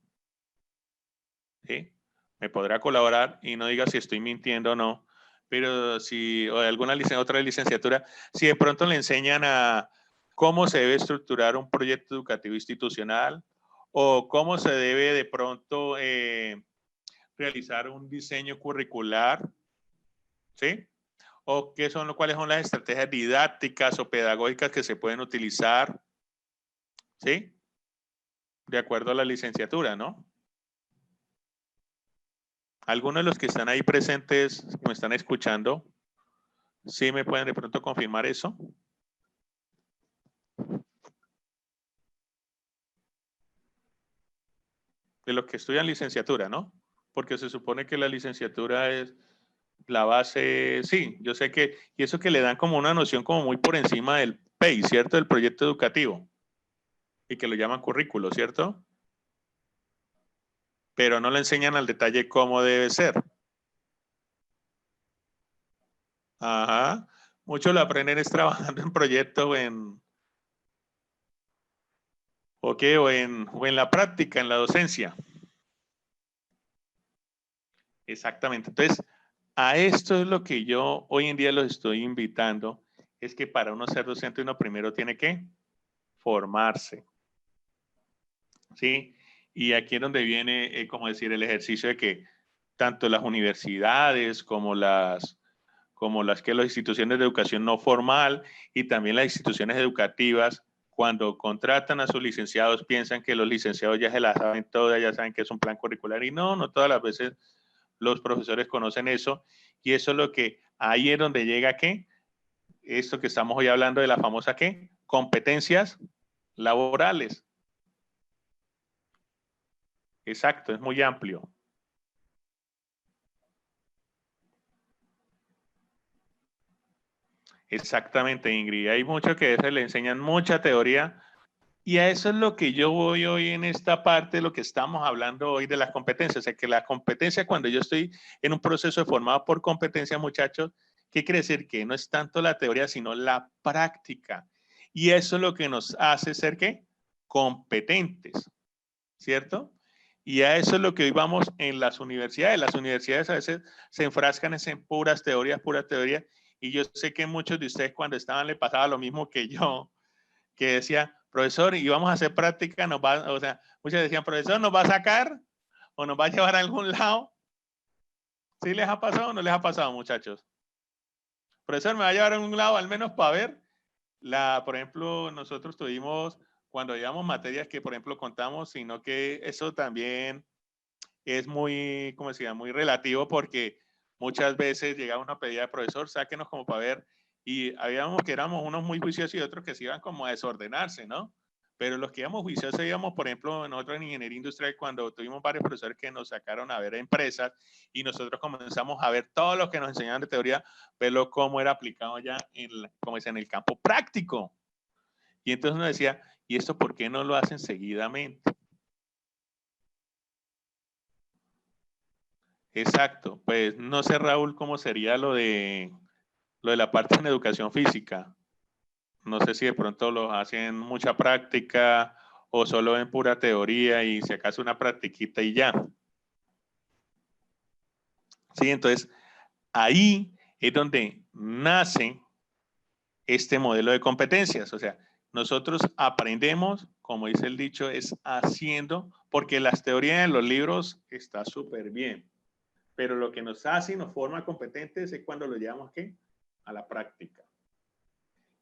¿Sí? Me podrá colaborar y no diga si estoy mintiendo o no, pero si, o de alguna otra licenciatura, si de pronto le enseñan a cómo se debe estructurar un proyecto educativo institucional o cómo se debe de pronto realizar un diseño curricular, ¿sí? O cuáles son las estrategias didácticas o pedagógicas que se pueden utilizar, ¿sí? De acuerdo a la licenciatura, ¿no? Algunos de los que están ahí presentes, me están escuchando, ¿sí me pueden de pronto confirmar eso? De los que estudian licenciatura, ¿no? Porque se supone que la licenciatura es la base, sí, yo sé que, y eso que le dan como una noción como muy por encima del PEI, ¿cierto? Del proyecto educativo, y que lo llaman currículo, ¿cierto? Pero no le enseñan al detalle cómo debe ser. Ajá. Muchos lo aprenden es trabajando en proyectos o en la práctica, en la docencia. Exactamente. Entonces, a esto es lo que yo hoy en día los estoy invitando, es que para uno ser docente uno primero tiene que formarse, ¿sí? Y aquí es donde viene, como decir, el ejercicio de que tanto las universidades como las instituciones de educación no formal y también las instituciones educativas, cuando contratan a sus licenciados, piensan que los licenciados ya se la saben todas, ya saben que es un plan curricular y no todas las veces los profesores conocen eso, y eso es lo que, ahí es donde llega, ¿qué? Esto que estamos hoy hablando de la famosa, ¿qué? Competencias laborales. Exacto, es muy amplio. Exactamente, Ingrid. Hay mucho que se le enseñan mucha teoría, y a eso es lo que yo voy hoy en esta parte de lo que estamos hablando hoy de las competencias. O sea, que la competencia, cuando yo estoy en un proceso formado por competencia, muchachos, ¿qué quiere decir? Que no es tanto la teoría, sino la práctica. Y eso es lo que nos hace ser, ¿qué? Competentes, ¿cierto? Y a eso es lo que hoy vamos en las universidades. Las universidades a veces se enfrascan en puras teorías, y yo sé que muchos de ustedes cuando estaban le pasaba lo mismo que yo, que decía, profesor, y vamos a hacer práctica, o sea, muchos decían, profesor, ¿nos va a sacar o nos va a llevar a algún lado? ¿Sí les ha pasado o no les ha pasado, muchachos? Profesor, ¿me va a llevar a algún lado al menos para ver? Por ejemplo, nosotros tuvimos, cuando llevamos materias que, por ejemplo, contamos, sino que eso también es muy, ¿cómo se llama? Muy relativo, porque muchas veces llegaba una pedida de profesor, sáquenos como para ver, y habíamos que éramos unos muy juiciosos y otros que se iban como a desordenarse, ¿no? Pero los que íbamos juiciosos íbamos, por ejemplo, nosotros en ingeniería industrial, cuando tuvimos varios profesores que nos sacaron a ver empresas, y nosotros comenzamos a ver todo lo que nos enseñaban de teoría, verlo cómo era aplicado ya como es, en el campo práctico. Y entonces uno decía, ¿y esto por qué no lo hacen seguidamente? Exacto, pues no sé, Raúl, cómo sería lo de la parte en educación física. No sé si de pronto lo hacen mucha práctica o solo en pura teoría y si acaso una practiquita y ya. Sí, entonces ahí es donde nace este modelo de competencias. O sea, nosotros aprendemos, como dice el dicho, es haciendo, porque las teorías en los libros está súper bien, pero lo que nos hace y nos forma competentes es cuando lo llevamos, ¿qué? A la práctica.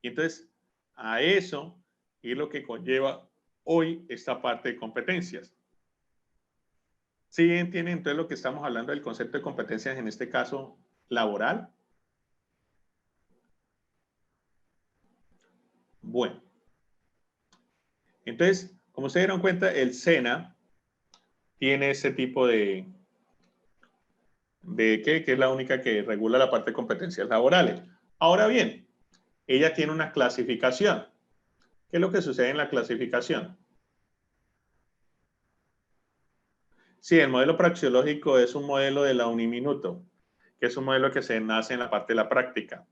Y entonces, a eso es lo que conlleva hoy esta parte de competencias. ¿Sí entienden entonces lo que estamos hablando del concepto de competencias, en este caso laboral? Bueno, entonces, como se dieron cuenta, el SENA tiene ese tipo de que es la única que regula la parte de competencias laborales. Ahora bien, ella tiene una clasificación. ¿Qué es lo que sucede en la clasificación? Sí, el modelo praxeológico es un modelo de la uniminuto, que es un modelo que se nace en la parte de la práctica.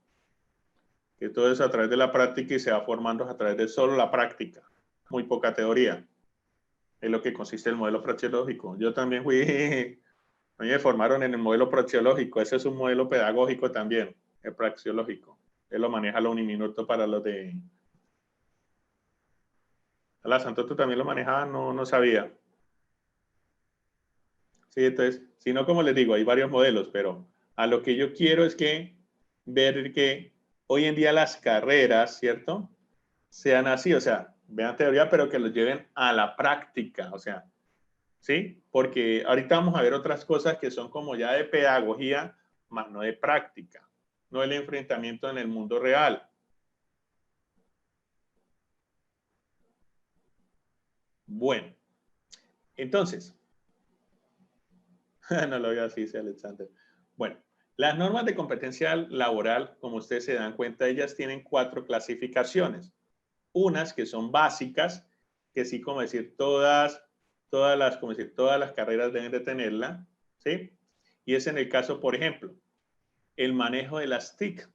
Que todo es a través de la práctica y se va formando a través de solo la práctica. Muy poca teoría. Es lo que consiste el modelo praxeológico. Yo también fui, a mí me formaron en el modelo praxeológico. Ese es un modelo pedagógico también, el praxeológico. Él lo maneja la uniminuto para los de... La Santo, tú también lo manejabas, no, no sabía. Sí, entonces, si no, como les digo, hay varios modelos, pero a lo que yo quiero es que ver que hoy en día las carreras, ¿cierto? Sean así, o sea, vean teoría, pero que los lleven a la práctica, o sea, ¿sí? Porque ahorita vamos a ver otras cosas que son como ya de pedagogía, más no de práctica, no el enfrentamiento en el mundo real. Bueno, entonces, no lo veo así, dice Alexander. Bueno, las normas de competencia laboral, como ustedes se dan cuenta, ellas tienen 4 clasificaciones. Unas que son básicas, que sí, como decir, todas las carreras deben de tenerla, ¿sí? Y es en el caso, por ejemplo, el manejo de las TIC,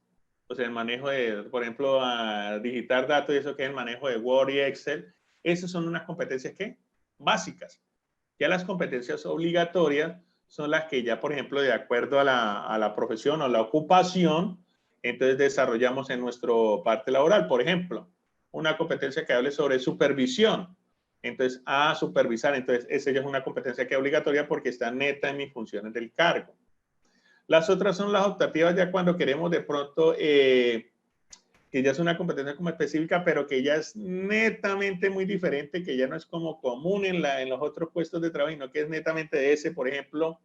o sea, el manejo de, por ejemplo, a digitar datos y eso que es el manejo de Word y Excel. Esas son unas competencias, ¿qué? Básicas. Ya las competencias obligatorias son las que ya, por ejemplo, de acuerdo a la profesión o la ocupación, entonces desarrollamos en nuestra parte laboral. Por ejemplo, una competencia que hable sobre supervisión. Entonces, supervisar. Entonces, esa ya es una competencia que es obligatoria porque está neta en mis funciones del cargo. Las otras son las optativas ya cuando queremos de pronto que ya es una competencia como específica, pero que ya es netamente muy diferente, que ya no es como común en los otros puestos de trabajo, sino que es netamente de ese, por ejemplo,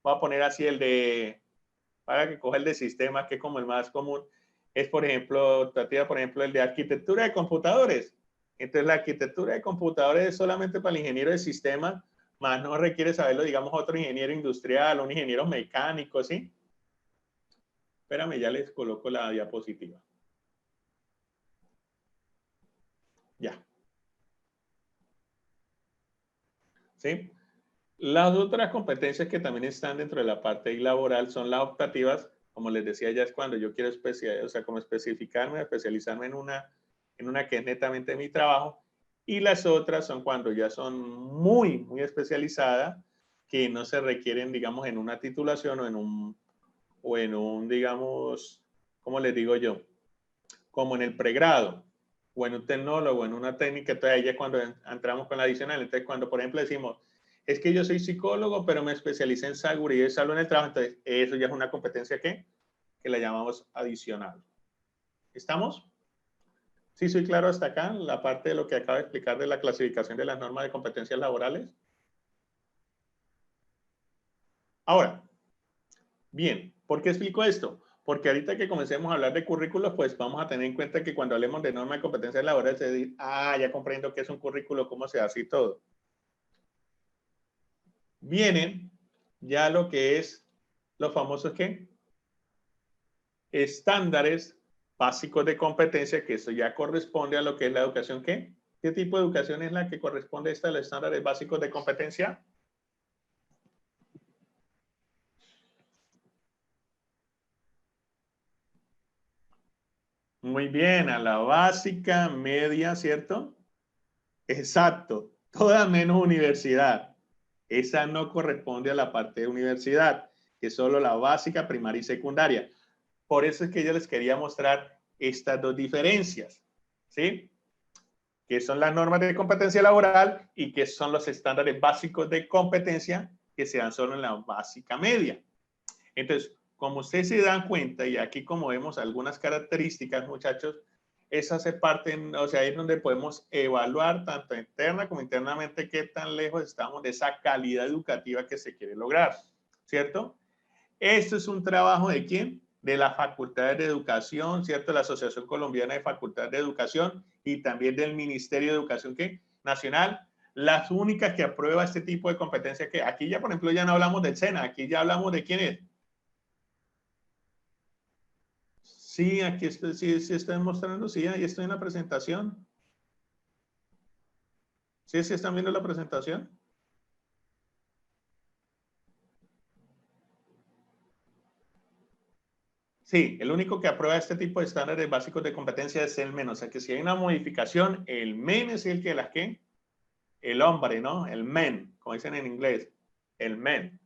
voy a poner así el de, para que coja el de sistemas, que es como el más común, es por ejemplo, el de arquitectura de computadores. Entonces la arquitectura de computadores es solamente para el ingeniero de sistemas, más no requiere saberlo, digamos, otro ingeniero industrial, un ingeniero mecánico, ¿sí? Espérame, ya les coloco la diapositiva. Ya. ¿Sí? Las otras competencias que también están dentro de la parte laboral son las optativas, como les decía, ya es cuando yo quiero como especificarme, especializarme en una que es netamente mi trabajo, y las otras son cuando ya son muy especializadas, que no se requieren, digamos, en una titulación o en un, digamos, ¿cómo les digo yo? Como en el pregrado, o en un tecnólogo, en una técnica. Entonces ahí es cuando entramos con la adicional. Entonces cuando, por ejemplo, decimos, es que yo soy psicólogo, pero me especialicé en seguridad y salud en el trabajo, entonces eso ya es una competencia que la llamamos adicional. ¿Estamos? ¿Sí soy claro hasta acá? La parte de lo que acabo de explicar de la clasificación de las normas de competencias laborales. Ahora, bien, ¿por qué explico esto? Porque ahorita que comencemos a hablar de currículos, pues vamos a tener en cuenta que cuando hablemos de norma de competencias laborales, se dice, ya comprendo qué es un currículo, cómo se hace y todo. Vienen ya lo que es los famosos, ¿qué? Estándares básicos de competencia, que eso ya corresponde a lo que es la educación, ¿qué? ¿Qué tipo de educación es la que corresponde a los estándares básicos de competencia? Muy bien, a la básica, media, ¿cierto? Exacto, toda menos universidad. Esa no corresponde a la parte de universidad, que es solo la básica, primaria y secundaria. Por eso es que yo les quería mostrar estas dos diferencias, ¿sí? Que son las normas de competencia laboral y que son los estándares básicos de competencia que se dan solo en la básica media. Entonces, como ustedes se dan cuenta, y aquí como vemos algunas características, muchachos, esa hace parte, o sea, ahí es donde podemos evaluar tanto interna como internamente qué tan lejos estamos de esa calidad educativa que se quiere lograr, ¿cierto? Esto es un trabajo de quién? De las facultades de educación, ¿cierto? La Asociación Colombiana de Facultades de Educación y también del Ministerio de Educación ¿qué? Nacional, las únicas que aprueba este tipo de competencia que aquí ya, por ejemplo, ya no hablamos del SENA, aquí ya hablamos de quién es. Sí, aquí estoy, sí estoy mostrando, sí, ahí estoy en la presentación. Sí están viendo la presentación. Sí, el único que aprueba este tipo de estándares básicos de competencia es el MEN. O sea que si hay una modificación, el MEN es el que las que, el hombre, ¿no? El MEN, como dicen en inglés, el MEN.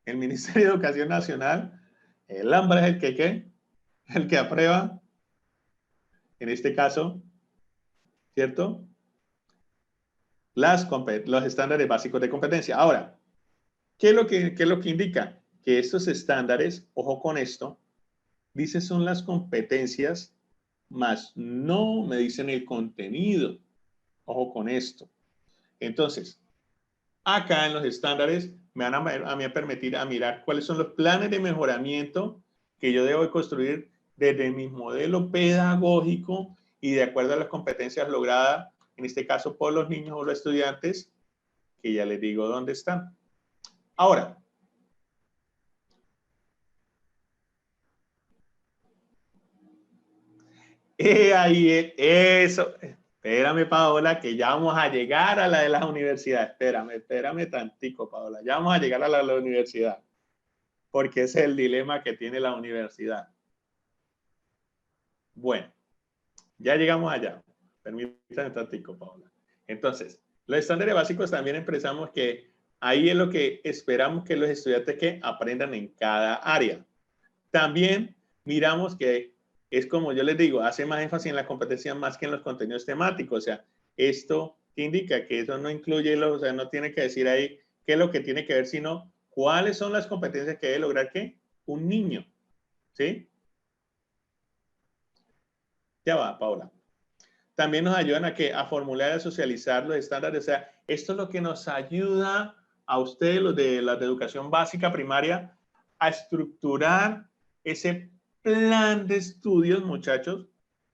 El Ministerio de Educación Nacional, el hombre es el que, ¿qué? El que aprueba, en este caso, ¿cierto? Los estándares básicos de competencia. Ahora, ¿qué es lo que indica? Que estos estándares, ojo con esto, dice son las competencias, más no me dicen el contenido. Ojo con esto. Entonces, acá en los estándares me van a mí a permitir a mirar cuáles son los planes de mejoramiento que yo debo construir desde mi modelo pedagógico y de acuerdo a las competencias logradas, en este caso por los niños o los estudiantes, que ya les digo dónde están. Ahora, ahí eso. Espérame, Paola, que ya vamos a llegar a la de las universidades. Espérame tantico, Paola. Ya vamos a llegar a la universidad. Porque ese es el dilema que tiene la universidad. Bueno, ya llegamos allá. Permítame tantico, Paola. Entonces, los estándares básicos también expresamos que ahí es lo que esperamos que los estudiantes que aprendan en cada área. También miramos que es como yo les digo, hace más énfasis en la competencia más que en los contenidos temáticos. O sea, esto indica que eso no incluye, o sea, no tiene que decir ahí qué es lo que tiene que ver, sino cuáles son las competencias que debe lograr que un niño. ¿Sí? Ya va, Paula. También nos ayudan a formular y a socializar los estándares. O sea, esto es lo que nos ayuda a ustedes, los de la de educación básica primaria, a estructurar ese plan de estudios, muchachos,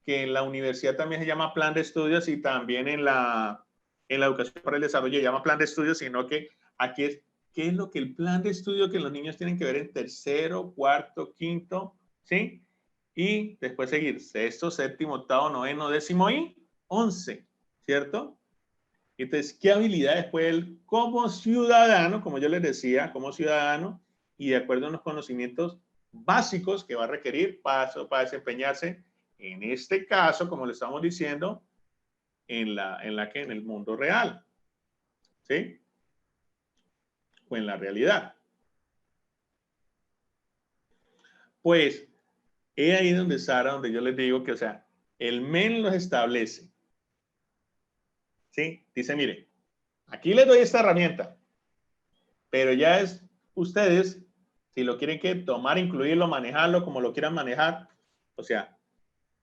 que en la universidad también se llama plan de estudios y también en la educación para el desarrollo se llama plan de estudios, sino que aquí es qué es lo que el plan de estudio que los niños tienen que ver en tercero, cuarto, quinto, ¿sí? Y después seguir sexto, séptimo, octavo, noveno, décimo y 11, ¿cierto? Entonces, ¿qué habilidades puede él como ciudadano, como yo les decía, como ciudadano, y de acuerdo a los conocimientos básicos que va a requerir para desempeñarse, en este caso, como le estamos diciendo, en el mundo real, ¿sí? O en la realidad. Pues, es ahí donde Sara, donde yo les digo que, o sea, el MEN los establece, ¿sí? Dice, mire, aquí les doy esta herramienta, pero ya es ustedes, si lo quieren que tomar, incluirlo, manejarlo, como lo quieran manejar. O sea,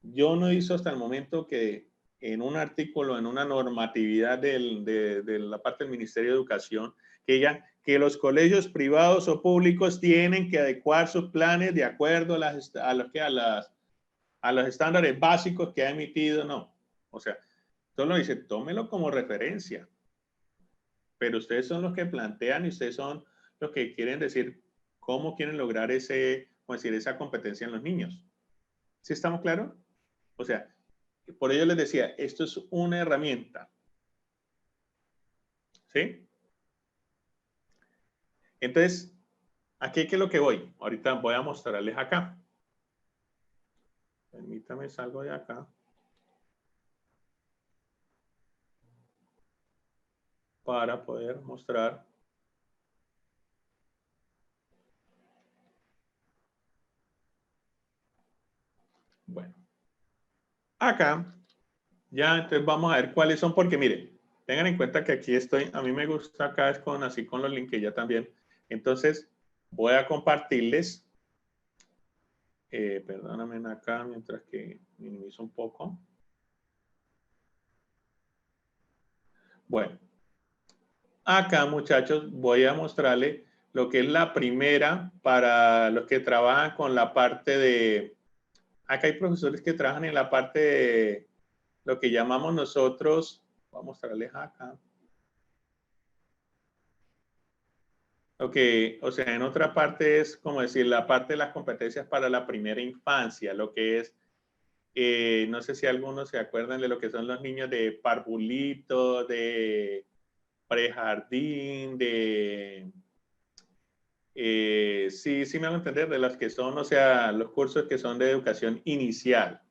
yo no hizo hasta el momento que en un artículo, en una normatividad de la parte del Ministerio de Educación, que digan que los colegios privados o públicos tienen que adecuar sus planes de acuerdo a los estándares básicos que ha emitido, no. O sea, solo dice, tómelo como referencia. Pero ustedes son los que plantean y ustedes son los que quieren decir cómo quieren lograr esa competencia en los niños. ¿Sí estamos claros? O sea, por ello les decía, esto es una herramienta. ¿Sí? Entonces, aquí es lo que voy. Ahorita voy a mostrarles acá. Permítame, salgo de acá. Para poder mostrar. Bueno. Acá, ya entonces vamos a ver cuáles son, porque miren, tengan en cuenta que aquí estoy, a mí me gusta acá es así con los links ya también. Entonces, voy a compartirles. Perdóname acá mientras que minimizo un poco. Bueno, acá muchachos voy a mostrarles lo que es la primera para los que trabajan con la parte de... Acá hay profesores que trabajan en la parte de lo que llamamos nosotros, voy a mostrarles acá. Ok, o sea, en otra parte es como decir la parte de las competencias para la primera infancia, lo que es no sé si algunos se acuerdan de lo que son los niños de parvulito, de prejardín, sí me van a entender, de las que son, o sea, los cursos que son de educación inicial.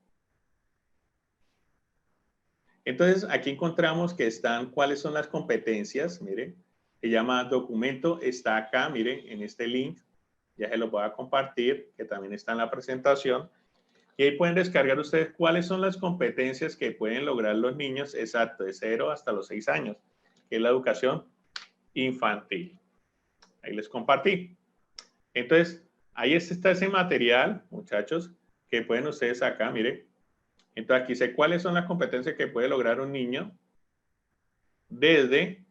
Entonces, aquí encontramos que están, ¿cuáles son las competencias? Miren, se llama documento, está acá, miren, en este link, ya se lo voy a compartir, que también está en la presentación. Y ahí pueden descargar ustedes cuáles son las competencias que pueden lograr los niños, exacto, de 0 hasta los 6 años, que es la educación infantil. Ahí les compartí. Entonces, ahí está ese material, muchachos, que pueden ustedes acá, miren. Entonces, aquí sé cuáles son las competencias que puede lograr un niño desde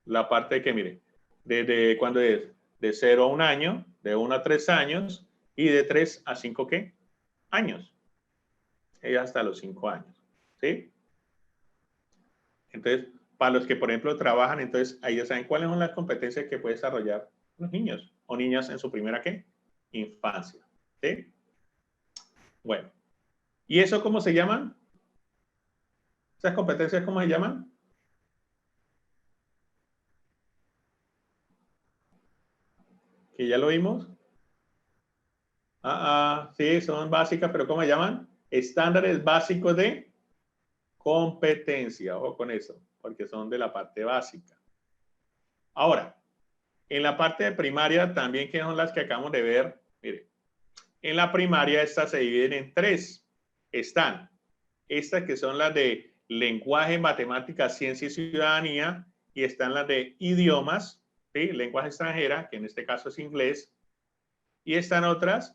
la parte de que, miren, desde cuando es de 0 a 1 año, de 1 a 3 años y de 3 a 5, ¿qué? Años. Y hasta los 5 años, ¿sí? Entonces, para los que, por ejemplo, trabajan, entonces ahí ya saben cuáles son las competencias que pueden desarrollar los niños o niñas en su primera, ¿qué? Infancia, ¿sí? Bueno, ¿y eso cómo se llaman? ¿Esas competencias cómo se llaman? Que ya lo vimos. Sí, son básicas, pero ¿cómo se llaman? Estándares básicos de competencia. Ojo con eso, porque son de la parte básica. Ahora, en la parte de primaria también, que son las que acabamos de ver, mire, en la primaria estas se dividen en 3. Están estas que son las de lenguaje, matemáticas, ciencia y ciudadanía, y están las de idiomas, ¿sí? Lenguaje extranjera, que en este caso es inglés, y están otras.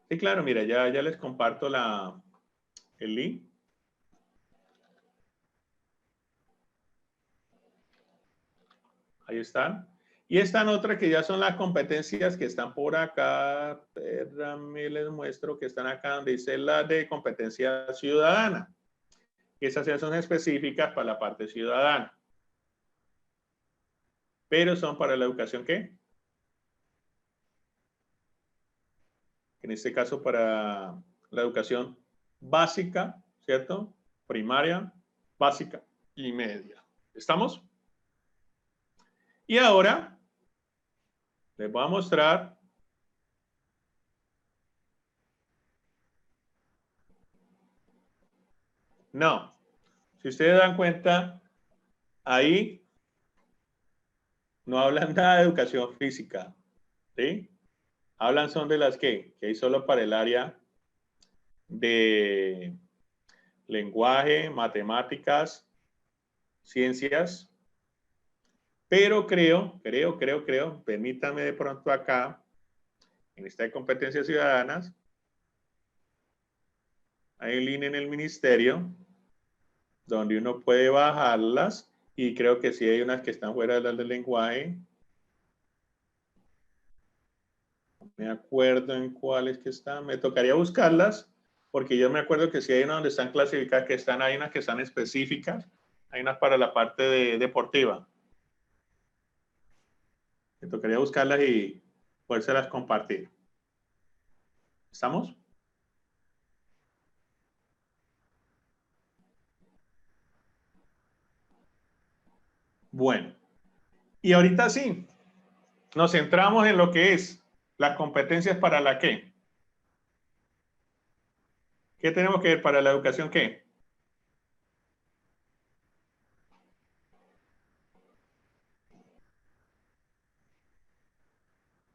Sí, claro, mira, ya les comparto el link. Ahí están. Y están otras que ya son las competencias que están por acá. Espérame, les muestro que están acá donde dice la de competencia ciudadana. Esas ya son específicas para la parte ciudadana. Pero son para la educación, ¿qué? En este caso para la educación básica, ¿cierto? Primaria, básica y media. ¿Estamos? Y ahora les voy a mostrar no. Si ustedes dan cuenta, ahí no hablan nada de educación física, ¿sí? Hablan son de las que hay solo para el área de lenguaje, matemáticas, ciencias, pero creo, permítanme de pronto acá, en esta de competencias ciudadanas, hay un link en el ministerio donde uno puede bajarlas y creo que sí hay unas que están fuera de las del lenguaje. No me acuerdo en cuáles que están, me tocaría buscarlas porque yo me acuerdo que sí hay unas donde están clasificadas, que están, hay unas que están específicas, hay unas para la parte deportiva. Me tocaría buscarlas y podérselas compartir. ¿Estamos? Bueno, y ahorita sí, nos centramos en lo que es las competencias para la qué. ¿Qué tenemos que ver para la educación qué?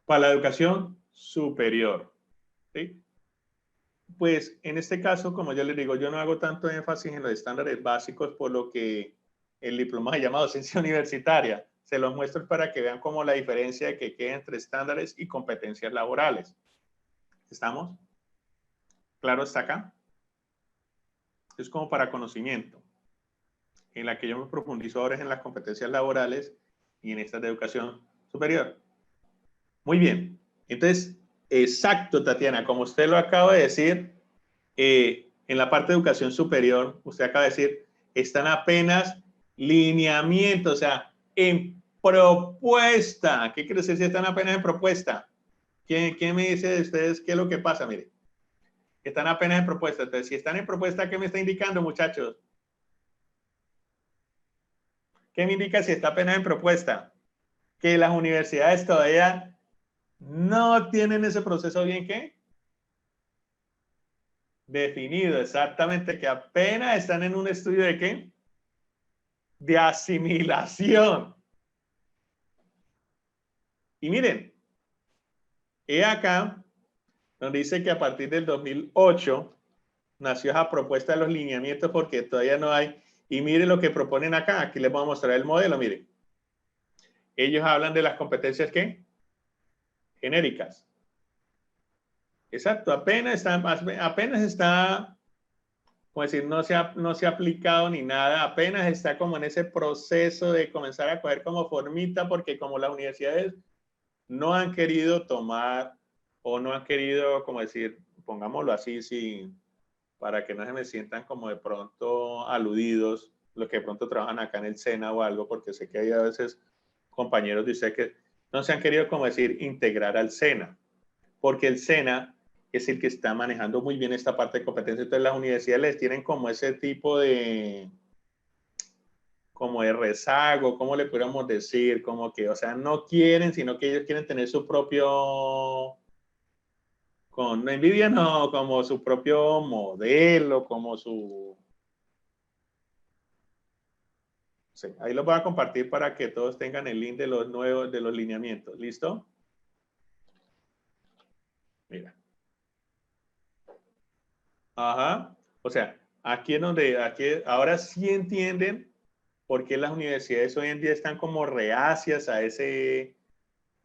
Para la educación superior. ¿Sí? Pues en este caso, como ya les digo, yo no hago tanto énfasis en los estándares básicos, por lo que el diploma se llama docencia universitaria. Se los muestro para que vean cómo la diferencia que queda entre estándares y competencias laborales. ¿Estamos? ¿Claro está acá? Es como para conocimiento. En la que yo me profundizo ahora es en las competencias laborales y en estas de educación superior. Muy bien. Entonces, exacto, Tatiana, como usted lo acaba de decir, en la parte de educación superior, usted acaba de decir, están apenas lineamientos, o sea, en propuesta. ¿Qué quiere decir si están apenas en propuesta? ¿Quién me dice de ustedes qué es lo que pasa? Mire, están apenas en propuesta. Entonces, si están en propuesta, ¿qué me está indicando, muchachos? ¿Qué me indica si está apenas en propuesta? Que las universidades todavía no tienen ese proceso bien, ¿qué? Definido, exactamente, que apenas están en un estudio de qué? De asimilación. Y miren, he acá, donde dice que a partir del 2008 nació esa propuesta de los lineamientos porque todavía no hay. Y miren lo que proponen acá. Aquí les voy a mostrar el modelo, miren. Ellos hablan de las competencias, ¿qué? Genéricas. Exacto, apenas está, como decir, no se ha aplicado ni nada, apenas está como en ese proceso de comenzar a coger como formita, porque como las universidades no han querido tomar o no han querido, como decir, pongámoslo así, sí, para que no se me sientan como de pronto aludidos, los que de pronto trabajan acá en el SENA o algo, porque sé que hay a veces compañeros de usted que no se han querido, como decir, integrar al SENA, porque el SENA es el que está manejando muy bien esta parte de competencia. Entonces las universidades les tienen como ese tipo de, como de rezago, ¿cómo le pudiéramos decir? Como que, o sea, no quieren, sino que ellos quieren tener su propio, con NVIDIA no, como su propio modelo, como su... Sí, ahí lo voy a compartir para que todos tengan el link de los nuevos, de los lineamientos. ¿Listo? Mira. Ajá. O sea, aquí es donde, aquí, ahora sí entienden por qué las universidades hoy en día están como reacias a ese,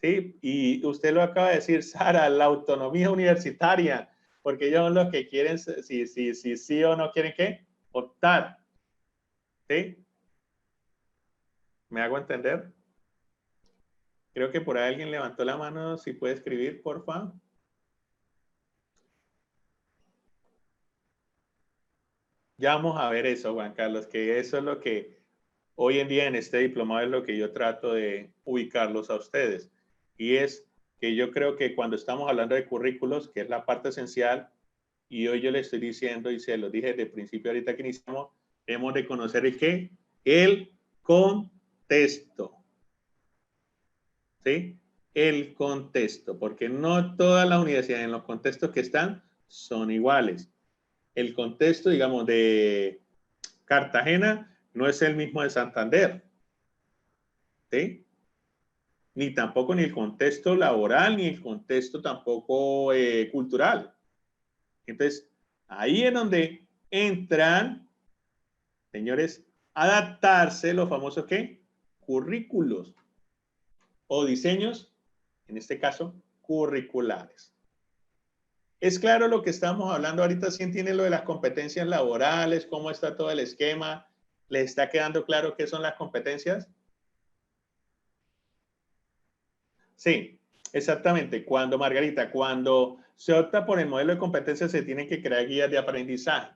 sí, y usted lo acaba de decir, Sara, la autonomía universitaria, porque ellos son los que quieren, si sí o no quieren, ¿qué? Optar, ¿sí? ¿Me hago entender? Creo que por ahí alguien levantó la mano. Si puede escribir, por favor. Ya vamos a ver eso, Juan Carlos, que eso es lo que hoy en día en este diplomado es lo que yo trato de ubicarlos a ustedes. Y es que yo creo que cuando estamos hablando de currículos, que es la parte esencial, y hoy yo le estoy diciendo, y se lo dije desde el principio ahorita que iniciamos, hemos de conocer el qué, el contexto. ¿Sí? El contexto, porque no todas las universidades en los contextos que están son iguales. El contexto, digamos, de Cartagena no es el mismo de Santander. ¿Sí? Ni tampoco ni el contexto laboral, ni el contexto tampoco cultural. Entonces, ahí es donde entran, señores, adaptarse los famosos ¿qué? Currículos o diseños, en este caso, curriculares. ¿Es claro lo que estamos hablando ahorita? ¿Sí entiende lo de las competencias laborales? ¿Cómo está todo el esquema? ¿Le está quedando claro qué son las competencias? Sí, exactamente. Cuando, Margarita, cuando se opta por el modelo de competencias, se tienen que crear guías de aprendizaje.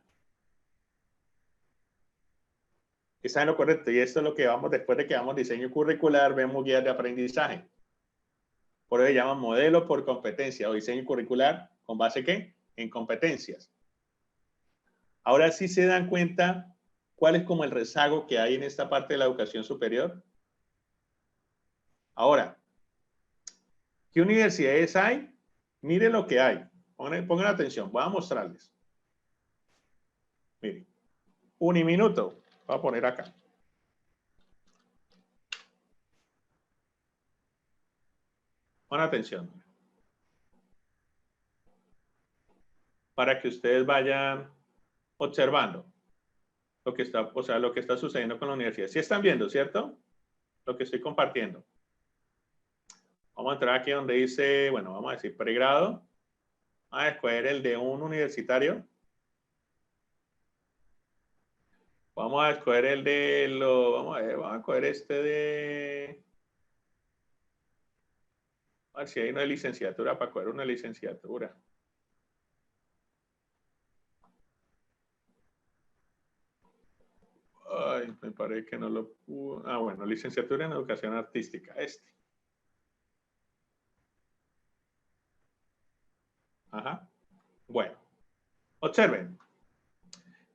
Está en lo correcto. Y esto es lo que vamos, después de que vamos diseño curricular, vemos guías de aprendizaje. Por eso se llama modelo por competencia o diseño curricular con base ¿qué? En competencias. Ahora sí se dan cuenta cuál es como el rezago que hay en esta parte de la educación superior. Ahora, ¿qué universidades hay? Miren lo que hay. Pongan atención. Voy a mostrarles. Miren. Uniminuto. Voy a poner acá. Pon atención. Para que ustedes vayan observando lo que está, o sea, lo que está sucediendo con la universidad. ¿Sí están viendo, cierto? Lo que estoy compartiendo. Vamos a entrar aquí donde dice, bueno, vamos a decir pregrado. Vamos a escoger el de un universitario. Vamos a escoger el de lo, vamos a ver, vamos a escoger este de, a ver si hay una licenciatura para escoger una licenciatura. Ay, me parece que no lo pudo. Ah, bueno, licenciatura en educación artística, este. Ajá. Bueno, observen.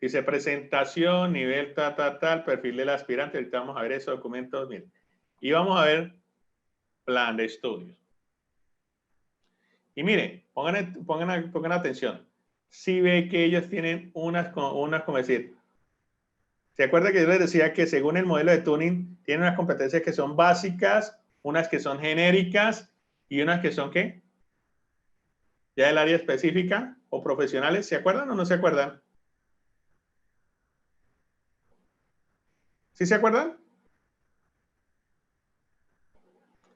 Dice presentación, nivel tal, perfil del aspirante. Ahorita vamos a ver esos documentos. Miren. Y vamos a ver plan de estudios. Y miren, pongan atención. Si ve que ellos tienen unas como decir, ¿se acuerda que yo les decía que según el modelo de tuning, tienen unas competencias que son básicas, unas que son genéricas y unas que son ¿qué? Ya del área específica o profesionales. ¿Se acuerdan o no se acuerdan? ¿Sí se acuerdan?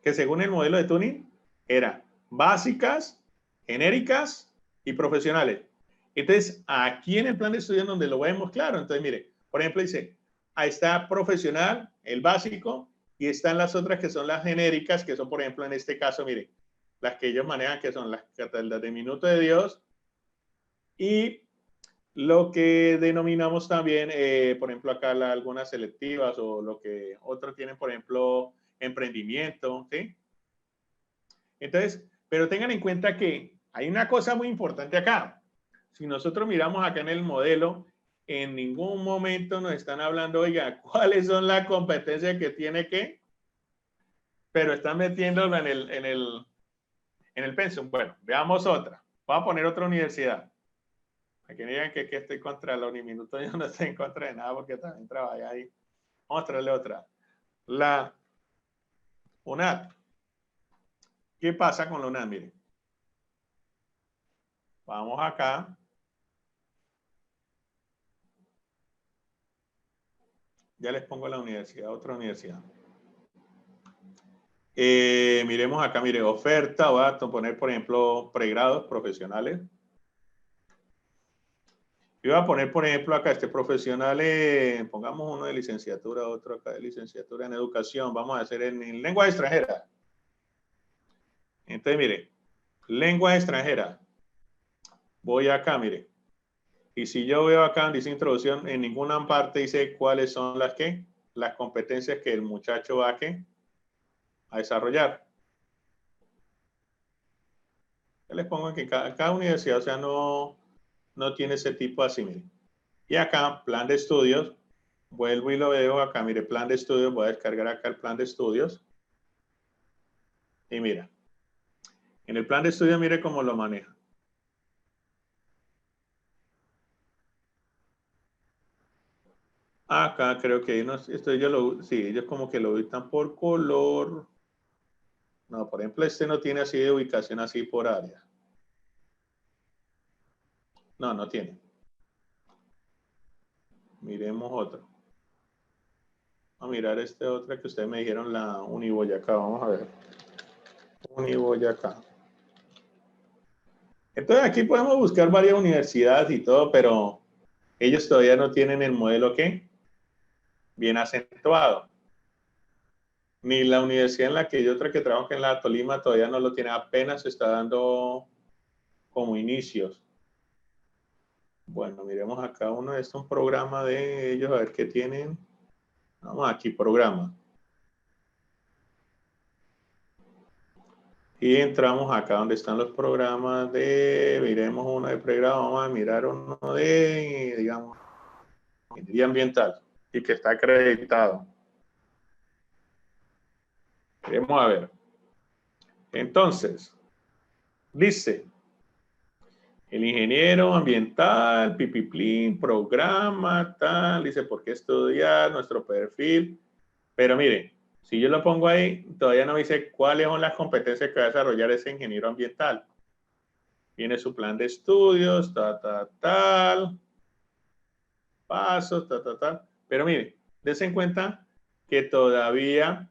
Que según el modelo de tuning era básicas, genéricas y profesionales. Entonces, aquí en el plan de estudio donde lo vemos claro, entonces mire, por ejemplo dice, ahí está profesional, el básico, y están las otras que son las genéricas, que son por ejemplo en este caso, mire, las que ellos manejan, que son las de Minuto de Dios, y lo que denominamos también, por ejemplo, acá algunas selectivas o lo que otros tienen, por ejemplo, emprendimiento, ¿sí? Entonces, pero tengan en cuenta que hay una cosa muy importante acá. Si nosotros miramos acá en el modelo, en ningún momento nos están hablando, oiga, ¿cuáles son las competencias que tiene que? Pero están metiéndolo en el pensum. Bueno, veamos otra. Voy a poner otra universidad. Para que digan que estoy contra la Uniminuto, yo no estoy en contra de nada porque también trabajé ahí. Vamos a traerle otra. La UNAD. ¿Qué pasa con la UNAD? Miren. Vamos acá. Ya les pongo la universidad, otra universidad. Miremos acá, mire, oferta, voy a poner, por ejemplo, pregrados profesionales. Yo voy a poner, por ejemplo, acá este profesional, pongamos uno de licenciatura, otro acá de licenciatura en educación, vamos a hacer en lengua extranjera. Entonces, mire, lengua extranjera. Voy acá, mire. Y si yo veo acá en dice introducción, en ninguna parte dice cuáles son las competencias que el muchacho va a desarrollar. Yo les pongo que cada universidad, o sea, no tiene ese tipo así, mire. Y acá, plan de estudios, vuelvo y lo veo acá, mire, plan de estudios, voy a descargar acá el plan de estudios. Y mira, en el plan de estudios, mire cómo lo maneja. Acá creo que no, esto sí, ellos como que lo ubican por color. No, por ejemplo, este no tiene así de ubicación así por área. No, no tiene. Miremos otro. Vamos a mirar este otro que ustedes me dijeron, la Uniboyacá. Vamos a ver. Uniboyacá. Entonces aquí podemos buscar varias universidades y todo, pero ellos todavía no tienen el modelo que bien acentuado. Ni la universidad en la que yo otra que trabajo en la Tolima todavía no lo tiene, apenas se está dando como inicios. Bueno, miremos acá uno, es un programa de ellos, a ver qué tienen. Vamos aquí, programa. Y entramos acá donde están los programas miremos uno de pregrado, vamos a mirar uno de, digamos, ingeniería ambiental y que está acreditado. Vamos a ver. Entonces, dice, el ingeniero ambiental, pipiplín, programa, tal, dice por qué estudiar, nuestro perfil. Pero mire, si yo lo pongo ahí, todavía no dice cuáles son las competencias que va a desarrollar ese ingeniero ambiental. Viene su plan de estudios, tal, pasos, tal. Pero mire, dense en cuenta que todavía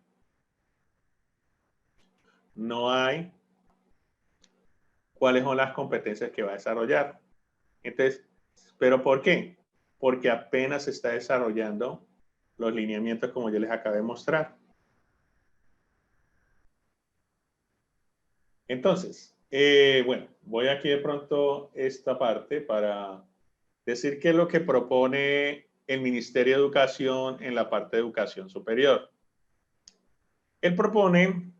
no hay cuáles son las competencias que va a desarrollar. Entonces, ¿pero por qué? Porque apenas se está desarrollando los lineamientos como yo les acabé de mostrar. Entonces, bueno, voy aquí de pronto esta parte para decir qué es lo que propone el Ministerio de Educación en la parte de educación superior. Él propone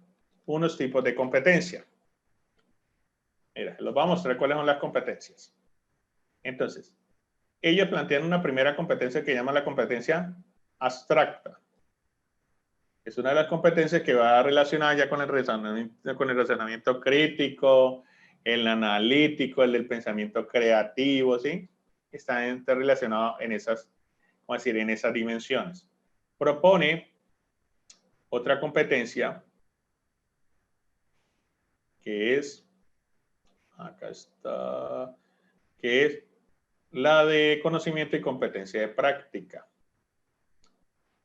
unos tipos de competencia. Mira, les voy a mostrar cuáles son las competencias. Entonces, ellos plantean una primera competencia que llaman la competencia abstracta. Es una de las competencias que va relacionada ya con el razonamiento crítico, el analítico, el del pensamiento creativo, ¿sí? Está relacionado en esas, vamos a decir, en esas dimensiones. Propone otra competencia que es, acá está, que es la de conocimiento y competencia de práctica,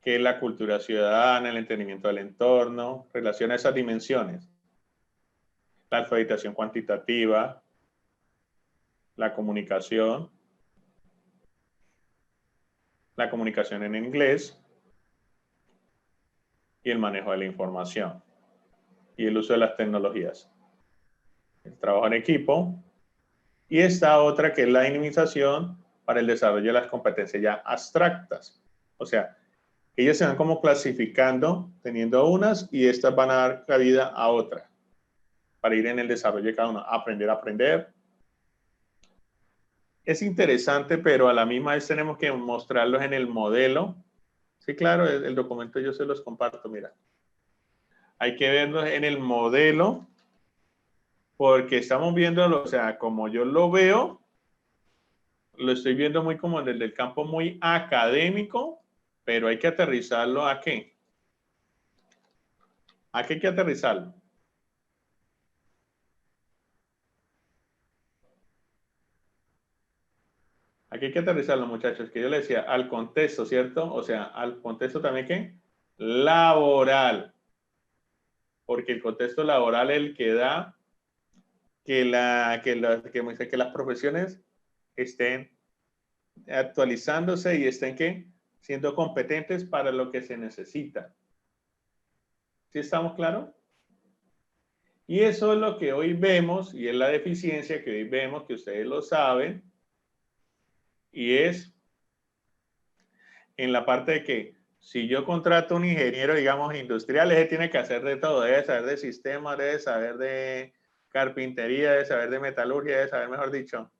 que es la cultura ciudadana, el entendimiento del entorno, relaciona esas dimensiones. La alfabetización cuantitativa, la comunicación en inglés y el manejo de la información y el uso de las tecnologías. El trabajo en equipo y esta otra que es la dinamización para el desarrollo de las competencias ya abstractas. O sea, ellas se van como clasificando, teniendo unas y estas van a dar cabida a otras para ir en el desarrollo de cada uno. Aprender a aprender. Es interesante, pero a la misma vez tenemos que mostrarlos en el modelo. Sí, claro, el documento yo se los comparto, mira. Hay que verlos en el modelo porque estamos viéndolo, o sea, como yo lo veo, lo estoy viendo muy como desde el campo muy académico, pero hay que aterrizarlo ¿a qué? ¿A qué hay que aterrizarlo? Aquí hay que aterrizarlo, muchachos, que yo le decía al contexto, ¿cierto? O sea, al contexto también, ¿qué? Laboral. Porque el contexto laboral es el que da que las profesiones estén actualizándose y estén, ¿qué? Siendo competentes para lo que se necesita. ¿Sí estamos claros? Y eso es lo que hoy vemos, y es la deficiencia que hoy vemos, que ustedes lo saben, y es en la parte de que si yo contrato un ingeniero, digamos, industrial, ese tiene que hacer de todo, debe saber de sistemas, debe saber de carpintería, debe saber de metalurgia, debe saber, mejor dicho.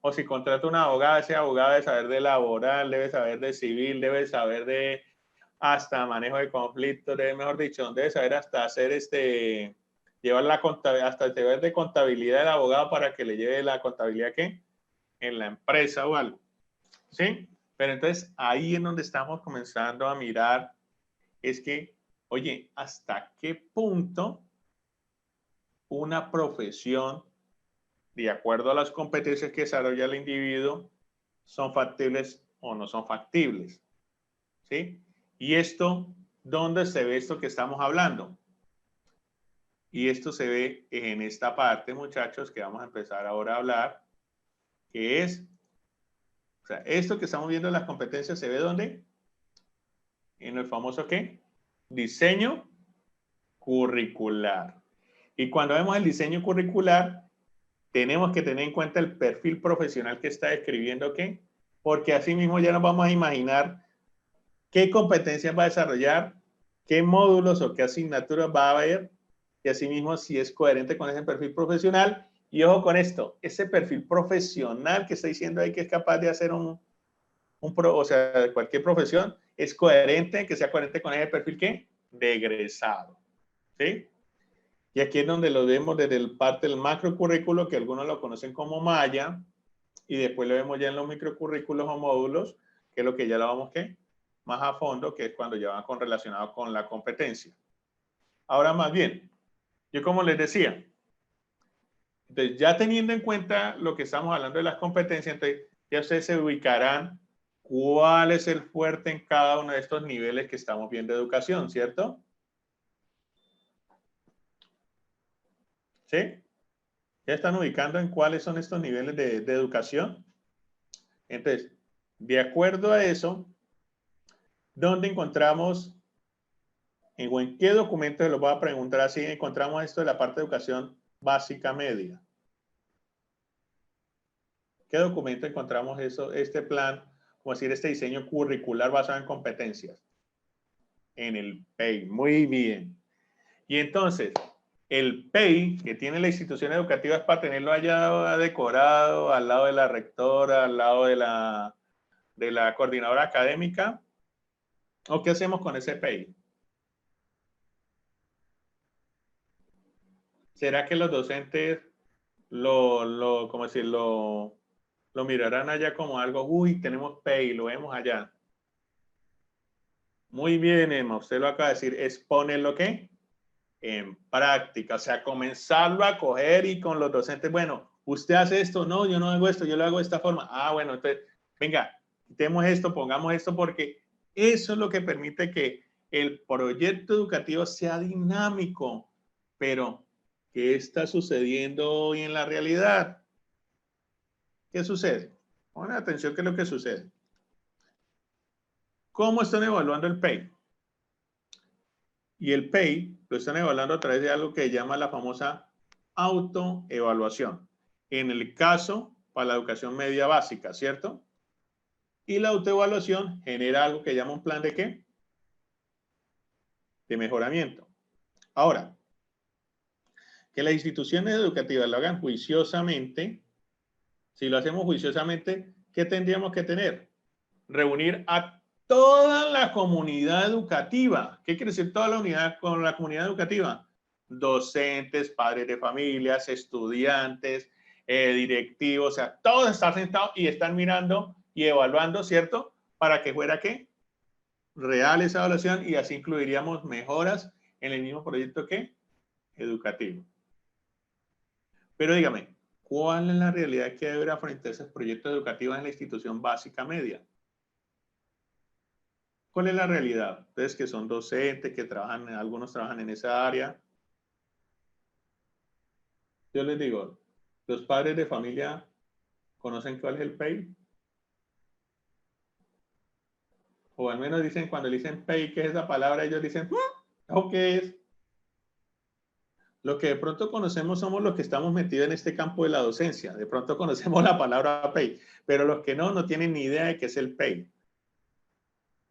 O si contrato un abogado, ese abogado debe saber de laboral, debe saber de civil, debe saber de hasta manejo de conflictos, debe, mejor dicho, debe saber hasta hacer llevar la contabilidad, hasta el deber de contabilidad del abogado para que le lleve la contabilidad, ¿qué? En la empresa o algo, ¿sí? Pero entonces ahí es donde estamos comenzando a mirar, es que, oye, ¿hasta qué punto una profesión, de acuerdo a las competencias que desarrolla el individuo, son factibles o no son factibles? ¿Sí? Y esto, ¿dónde se ve esto que estamos hablando? Y esto se ve en esta parte, muchachos, que vamos a empezar ahora a hablar, que es, o sea, esto que estamos viendo en las competencias, ¿se ve dónde? En el famoso, ¿qué? Diseño curricular. Y cuando vemos el diseño curricular, tenemos que tener en cuenta el perfil profesional que está describiendo, ¿qué? Porque así mismo ya nos vamos a imaginar qué competencias va a desarrollar, qué módulos o qué asignaturas va a haber, y asimismo si es coherente con ese perfil profesional. Y ojo con esto, ese perfil profesional que está diciendo ahí que es capaz de hacer o sea, cualquier profesión, es coherente, que sea coherente con ese perfil, ¿qué? De egresado, ¿sí? Y aquí es donde lo vemos desde el parte del macrocurrículo, que algunos lo conocen como malla, y después lo vemos ya en los microcurrículos o módulos, que es lo que ya lo vamos, ¿qué? Más a fondo, que es cuando ya van relacionado con la competencia. Ahora más bien, yo como les decía, entonces ya teniendo en cuenta lo que estamos hablando de las competencias, entonces ya ustedes se ubicarán cuál es el fuerte en cada uno de estos niveles que estamos viendo de educación, ¿cierto? ¿Sí? ¿Ya están ubicando en cuáles son estos niveles de educación? Entonces, de acuerdo a eso, ¿dónde encontramos o en qué documento, se lo voy a preguntar así, encontramos esto de la parte de educación básica media? ¿Qué documento encontramos eso, este plan, como decir, este diseño curricular basado en competencias? En el PEI. Muy bien. Y entonces, el PEI que tiene la institución educativa es para tenerlo allá decorado, al lado de la rectora, al lado de la coordinadora académica. ¿O qué hacemos con ese PEI? ¿Será que los docentes ¿cómo decirlo? Lo mirarán allá como algo, uy, tenemos PEI, lo vemos allá? Muy bien, Emma, usted lo acaba de decir, es ponerlo, ¿qué? En práctica, o sea, comenzarlo a coger y con los docentes, bueno, usted hace esto, no, yo no hago esto, yo lo hago de esta forma. Ah, bueno, entonces, venga, quitemos esto, pongamos esto, porque eso es lo que permite que el proyecto educativo sea dinámico. Pero, ¿qué está sucediendo hoy en la realidad? ¿Qué sucede? Pongan atención, ¿qué es lo que sucede? ¿Cómo están evaluando el PEI? Y el PEI lo están evaluando a través de algo que llama la famosa autoevaluación. En el caso, para la educación media básica, ¿cierto? Y la autoevaluación genera algo que llama un plan de ¿qué? De mejoramiento. Ahora, que las instituciones educativas lo hagan juiciosamente, si lo hacemos juiciosamente, ¿qué tendríamos que tener? Reunir a toda la comunidad educativa. ¿Qué quiere decir toda la unidad con la comunidad educativa? Docentes, padres de familias, estudiantes, directivos, o sea, todos están sentados y están mirando y evaluando, ¿cierto? Para que fuera ¿qué? Real esa evaluación, y así incluiríamos mejoras en el mismo proyecto que educativo. Pero dígame, ¿cuál es la realidad que debe haber frente a esos proyectos educativos en la institución básica media? ¿Cuál es la realidad? Ustedes que son docentes, que trabajan, algunos trabajan en esa área. Yo les digo, los padres de familia conocen cuál es el PEI, o al menos dicen, cuando le dicen PEI, ¿qué es esa palabra? Ellos dicen, ¿o qué es? Lo que de pronto conocemos somos los que estamos metidos en este campo de la docencia. De pronto conocemos la palabra pay, pero los que no tienen ni idea de qué es el pay.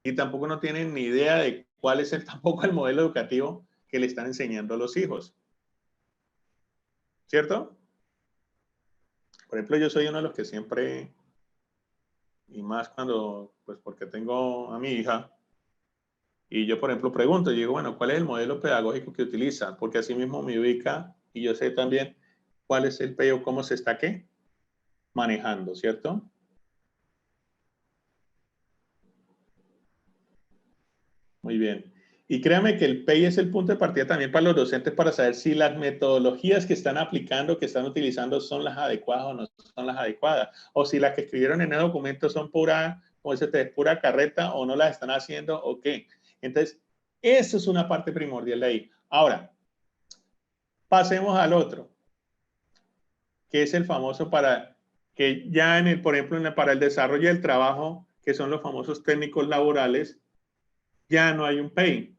Y tampoco no tienen ni idea de cuál es tampoco el modelo educativo que le están enseñando a los hijos. ¿Cierto? Por ejemplo, yo soy uno de los que siempre, y más cuando, pues porque tengo a mi hija, y yo, por ejemplo, pregunto, y digo, bueno, ¿cuál es el modelo pedagógico que utiliza? Porque así mismo me ubica y yo sé también cuál es el PEO, cómo se está ¿qué? Manejando, ¿cierto? Muy bien. Y créame que el PEI es el punto de partida también para los docentes para saber si las metodologías que están aplicando, que están utilizando, son las adecuadas o no son las adecuadas. O si las que escribieron en el documento son pura, como dice usted, pura carreta o no las están haciendo o qué. Entonces, eso es una parte primordial de ahí. Ahora, pasemos al otro, que es el famoso para, que ya en el, por ejemplo, para el desarrollo del trabajo, que son los famosos técnicos laborales, ya no hay un PEI.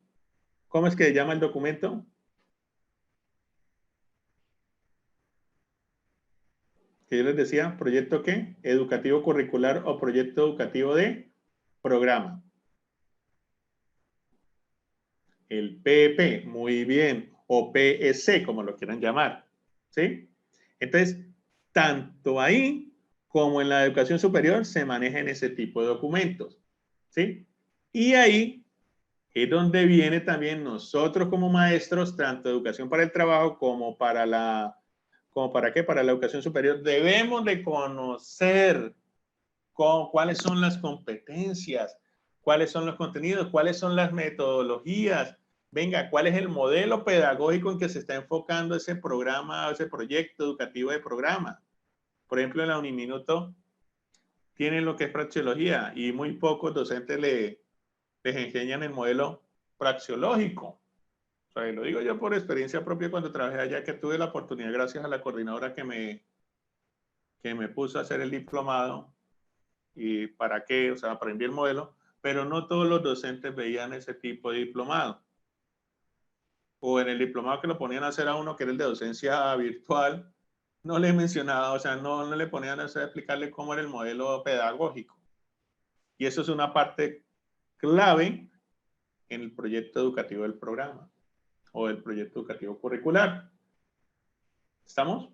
¿Cómo es que se llama el documento? Que yo les decía, ¿proyecto qué? Educativo curricular o proyecto educativo de programa. El PEP, muy bien, o PEC, como lo quieran llamar, ¿sí? Entonces, tanto ahí como en la educación superior se manejan ese tipo de documentos, ¿sí? Y ahí es donde viene también nosotros como maestros, tanto educación para el trabajo como para la, como para qué, para la educación superior, debemos de conocer cuáles son las competencias, cuáles son los contenidos, cuáles son las metodologías, venga, cuál es el modelo pedagógico en que se está enfocando ese programa, ese proyecto educativo de programa. Por ejemplo, en la Uniminuto tienen lo que es praxeología y muy pocos docentes les enseñan el modelo praxeológico. O sea, lo digo yo por experiencia propia cuando trabajé allá, que tuve la oportunidad, gracias a la coordinadora que me puso a hacer el diplomado. ¿Y para qué? O sea, aprendí el modelo, pero no todos los docentes veían ese tipo de diplomado. O en el diplomado que lo ponían a hacer a uno, que era el de docencia virtual, no le mencionaba, o sea, no le ponían a hacer, explicarle cómo era el modelo pedagógico. Y eso es una parte clave en el proyecto educativo del programa o del proyecto educativo curricular. ¿Estamos?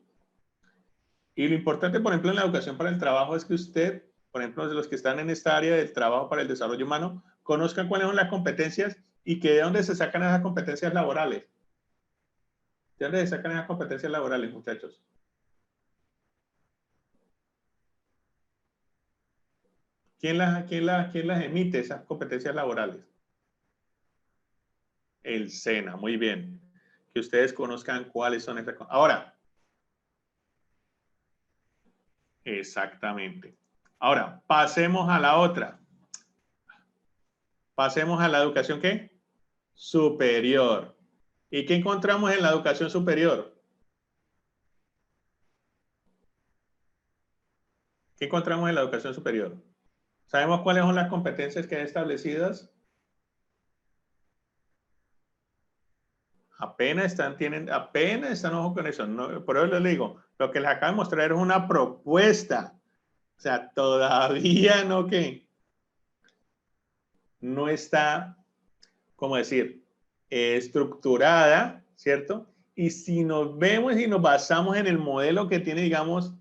Y lo importante, por ejemplo, en la educación para el trabajo es que usted, por ejemplo, de los que están en esta área del trabajo para el desarrollo humano, conozcan cuáles son las competencias y que de dónde se sacan esas competencias laborales. ¿De dónde se sacan esas competencias laborales, muchachos? ¿Quién las emite, esas competencias laborales? El SENA, muy bien. Que ustedes conozcan cuáles son esas. Ahora, exactamente. Ahora, pasemos a la otra. Pasemos a la educación, ¿qué? Superior. ¿Y qué encontramos en la educación superior? ¿Qué encontramos en la educación superior? ¿Sabemos cuáles son las competencias que hay establecidas? Apenas están ojo con eso. No, por eso les digo, lo que les acabo de mostrar es una propuesta. O sea, todavía no que no está, ¿cómo decir? Estructurada, ¿cierto? Y si nos vemos y nos basamos en el modelo que tiene, digamos,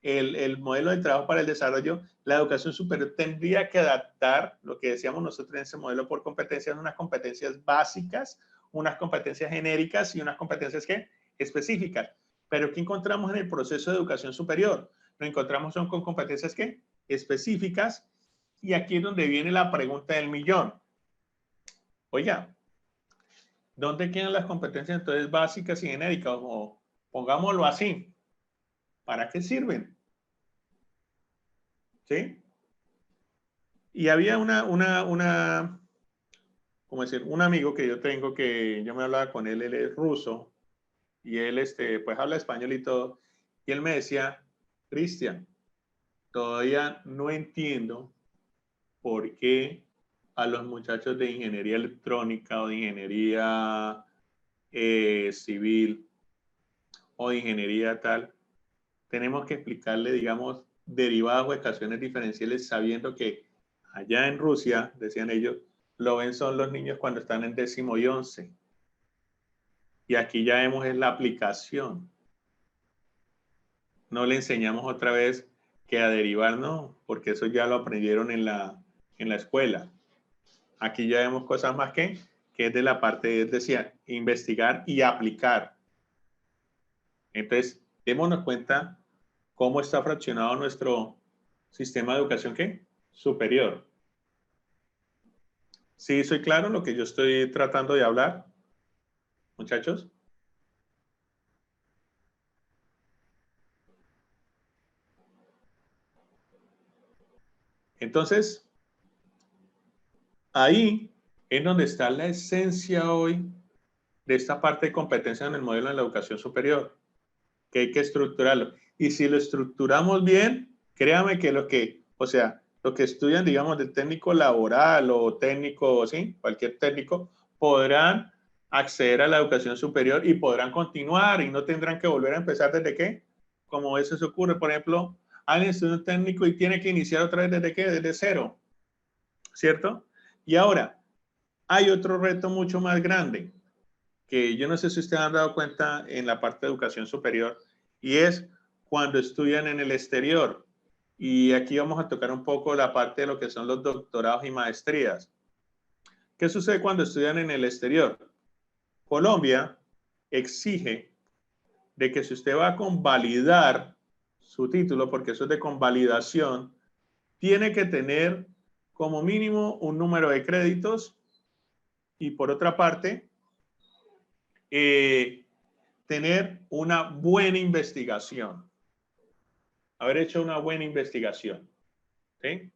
el modelo de trabajo para el desarrollo, la educación superior tendría que adaptar lo que decíamos nosotros en ese modelo por competencias, unas competencias básicas, unas competencias genéricas y unas competencias ¿qué? Específicas. Pero ¿qué encontramos en el proceso de educación superior? Lo encontramos son con competencias ¿qué? Específicas, y aquí es donde viene la pregunta del millón. Oiga, ¿dónde quedan las competencias entonces básicas y genéricas? O pongámoslo así, ¿para qué sirven? ¿Sí? Y había como decir, un amigo que yo tengo que yo me hablaba con él es ruso, y él, pues habla español y todo, y él me decía, Cristian, todavía no entiendo por qué a los muchachos de ingeniería electrónica o de ingeniería civil o de ingeniería tal, tenemos que explicarle, digamos, derivadas o ecuaciones diferenciales sabiendo que allá en Rusia, decían ellos, lo ven son los niños cuando están en 10º y 11. Y aquí ya vemos es la aplicación. No le enseñamos otra vez que a derivar, no, porque eso ya lo aprendieron en la escuela. Aquí ya vemos cosas más que es de la parte, decía, investigar y aplicar. Entonces, démonos cuenta cómo está fraccionado nuestro sistema de educación, ¿qué? Superior. ¿Sí soy claro en lo que yo estoy tratando de hablar, muchachos? Entonces, ahí es donde está la esencia hoy de esta parte de competencia en el modelo de la educación superior, que hay que estructurarlo. Y si lo estructuramos bien, créame que o sea, lo que estudian, digamos, de técnico laboral o técnico, ¿sí? Cualquier técnico, podrán acceder a la educación superior y podrán continuar y no tendrán que volver a empezar desde qué. Como eso se ocurre, por ejemplo, alguien estudia un técnico y tiene que iniciar otra vez desde qué, desde cero, ¿cierto? Y ahora, hay otro reto mucho más grande, que yo no sé si ustedes han dado cuenta en la parte de educación superior, y es cuando estudian en el exterior. Y aquí vamos a tocar un poco la parte de lo que son los doctorados y maestrías. ¿Qué sucede cuando estudian en el exterior? Colombia exige de que si usted va a convalidar su título, porque eso es de convalidación, tiene que tener como mínimo un número de créditos y por otra parte, tener una buena investigación, haber hecho una buena investigación, ¿sí?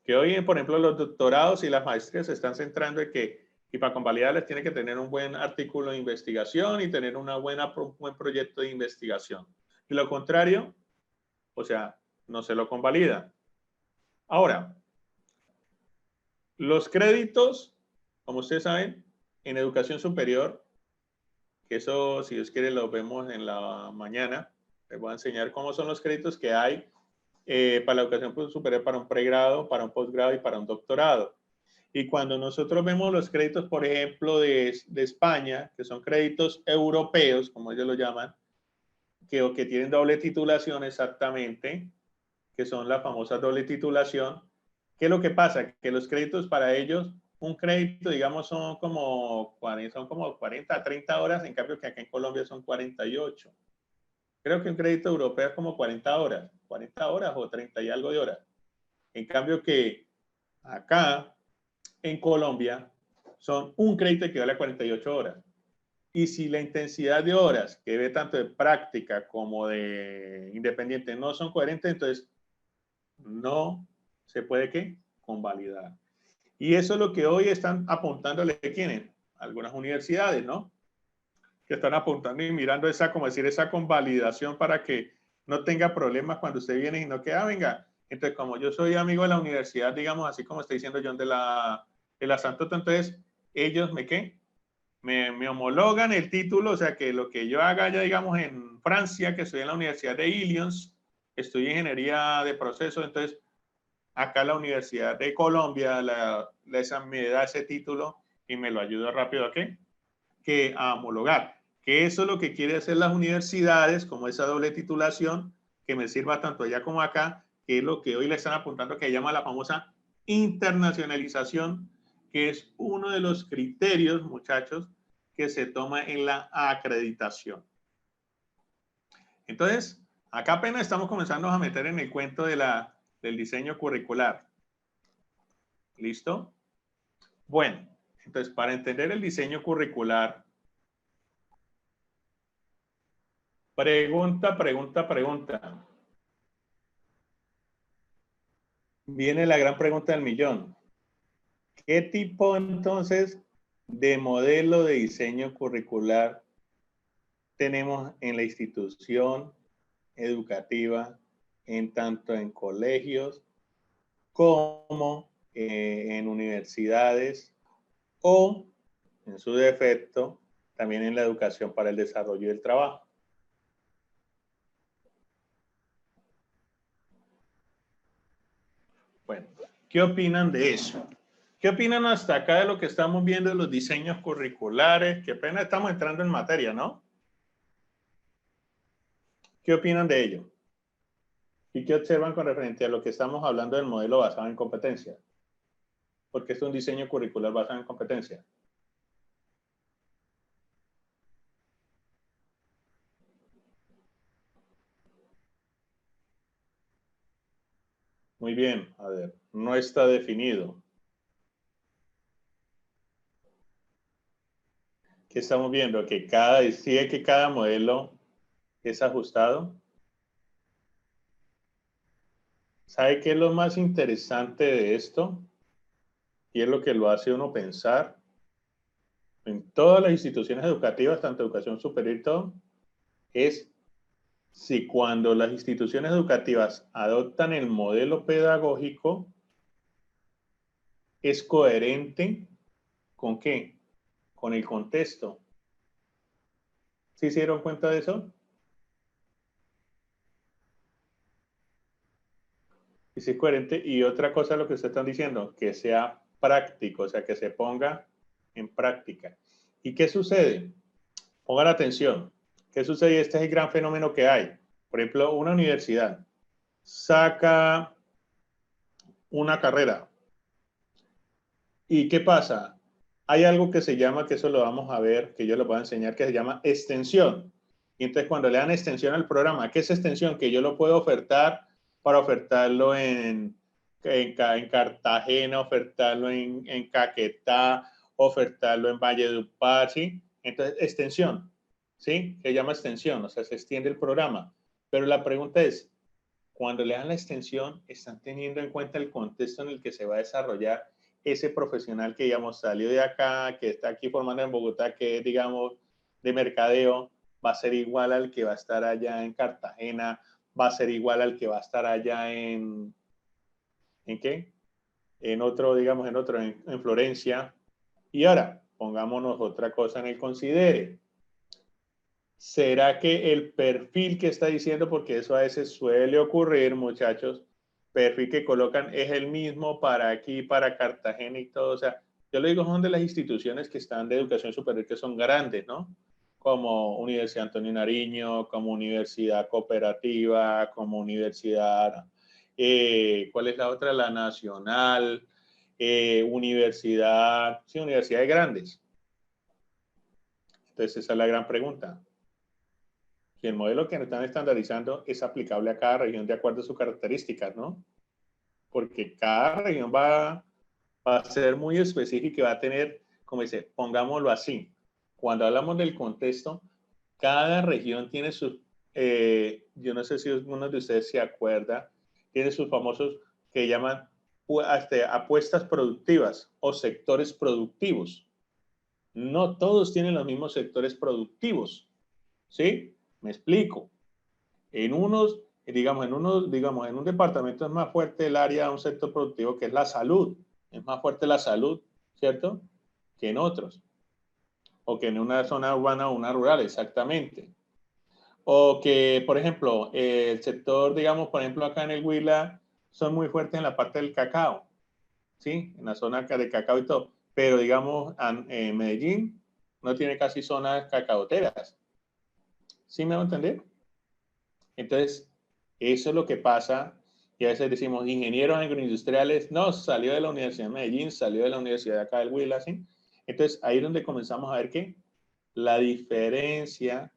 Que hoy, por ejemplo, los doctorados y las maestrías se están centrando en que, y para convalidarles, tiene que tener un buen artículo de investigación y tener un buen proyecto de investigación. Y lo contrario, o sea, no se lo convalida. Ahora, los créditos, como ustedes saben, en educación superior, que eso, si Dios quiere, lo vemos en la mañana. Les voy a enseñar cómo son los créditos que hay para la educación superior, para un pregrado, para un posgrado y para un doctorado. Y cuando nosotros vemos los créditos, por ejemplo, de España, que son créditos europeos, como ellos lo llaman, que tienen doble titulación exactamente, que son la famosa doble titulación, ¿qué es lo que pasa? Que los créditos para ellos, un crédito, digamos, son como 40 a 30 horas, en cambio que acá en Colombia son 48. Creo que un crédito europeo es como 40 horas o 30 y algo de horas. En cambio que acá en Colombia son un crédito que vale a 48 horas. Y si la intensidad de horas que ve tanto de práctica como de independiente no son coherentes, entonces no se puede ¿qué? Convalidar. Y eso es lo que hoy están apuntándole, ¿quiénes? Algunas universidades, ¿no? Que están apuntando y mirando esa, como decir, esa convalidación para que no tenga problemas cuando usted viene y no que, venga. Entonces, como yo soy amigo de la universidad, digamos, así como está diciendo John de la Santo, entonces ellos ¿qué? Me homologan el título, o sea que lo que yo haga ya, digamos, en Francia, que estoy en la Universidad de Illinois, estudié ingeniería de procesos, entonces acá la Universidad de Colombia me da ese título y me lo ayuda rápido a qué? Que a homologar. Que eso es lo que quiere hacer las universidades, como esa doble titulación, que me sirva tanto allá como acá, que es lo que hoy le están apuntando, que se llama la famosa internacionalización, que es uno de los criterios, muchachos, que se toma en la acreditación. Entonces, acá apenas estamos comenzando a meter en el cuento del diseño curricular. ¿Listo? Bueno, entonces para entender el diseño curricular, pregunta. Viene la gran pregunta del millón. ¿Qué tipo entonces de modelo de diseño curricular tenemos en la institución educativa, en tanto en colegios como en universidades o, en su defecto, también en la educación para el desarrollo del trabajo? ¿Qué opinan de eso? ¿Qué opinan hasta acá de lo que estamos viendo de los diseños curriculares? Que apenas estamos entrando en materia, ¿no? ¿Qué opinan de ello? ¿Y qué observan con referencia a lo que estamos hablando del modelo basado en competencia? Porque es un diseño curricular basado en competencia. Muy bien, a ver, no está definido. ¿Qué estamos viendo? Sigue que cada modelo es ajustado. ¿Sabe qué es lo más interesante de esto? Y es lo que lo hace uno pensar. En todas las instituciones educativas, tanto educación superior y todo, es si cuando las instituciones educativas adoptan el modelo pedagógico, es coherente con qué? Con el contexto. ¿Sí se dieron cuenta de eso? Y si es coherente. Y otra cosa, lo que ustedes están diciendo, que sea práctico, o sea, que se ponga en práctica. ¿Y qué sucede? Pongan atención. ¿Qué sucede? Este es el gran fenómeno que hay. Por ejemplo, una universidad saca una carrera. ¿Y qué pasa? Hay algo que se llama, que eso lo vamos a ver, que yo lo voy a enseñar, que se llama extensión. Y entonces cuando le dan extensión al programa, ¿qué es extensión? Que yo lo puedo ofertar para ofertarlo en Cartagena, ofertarlo en Caquetá, ofertarlo en Valledupar, ¿sí? Entonces, extensión, ¿sí? Que llama extensión, o sea, se extiende el programa. Pero la pregunta es, cuando le dan la extensión, están teniendo en cuenta el contexto en el que se va a desarrollar ese profesional que, digamos, salió de acá, que está aquí formando en Bogotá, que es, digamos, de mercadeo, va a ser igual al que va a estar allá en Cartagena, va a ser igual al que va a estar allá ¿en qué? En otro, digamos, en Florencia. Y ahora, pongámonos otra cosa en el considere. ¿Será que el perfil que está diciendo, porque eso a veces suele ocurrir, muchachos, perfil que colocan es el mismo para aquí, para Cartagena y todo? O sea, yo le digo, son de las instituciones que están de educación superior que son grandes, ¿no? Como Universidad Antonio Nariño, como Universidad Cooperativa, como Universidad, ¿cuál es la otra? La Nacional, Universidad, sí, universidades grandes. Entonces, esa es la gran pregunta. Si el modelo que están estandarizando es aplicable a cada región de acuerdo a sus características, ¿no? Porque cada región va a ser muy específica y va a tener, como dice, pongámoslo así, cuando hablamos del contexto, cada región tiene sus, yo no sé si alguno de ustedes se acuerda, tiene sus famosos que llaman apuestas productivas o sectores productivos. No todos tienen los mismos sectores productivos, ¿sí? Me explico. En en un departamento es más fuerte el área, un sector productivo que es la salud. Es más fuerte la salud, ¿cierto? Que en otros. O que en una zona urbana o una rural, exactamente. O que, por ejemplo, el sector, digamos, por ejemplo, acá en el Huila, son muy fuertes en la parte del cacao, ¿sí? En la zona de cacao y todo. Pero, digamos, en Medellín no tiene casi zonas cacaoteras. ¿Sí me va a entender? Entonces, eso es lo que pasa. Y a veces decimos, ingenieros agroindustriales, no, salió de la Universidad de Medellín, salió de la Universidad de acá del Huila, ¿sí? Entonces, ahí es donde comenzamos a ver que la diferencia,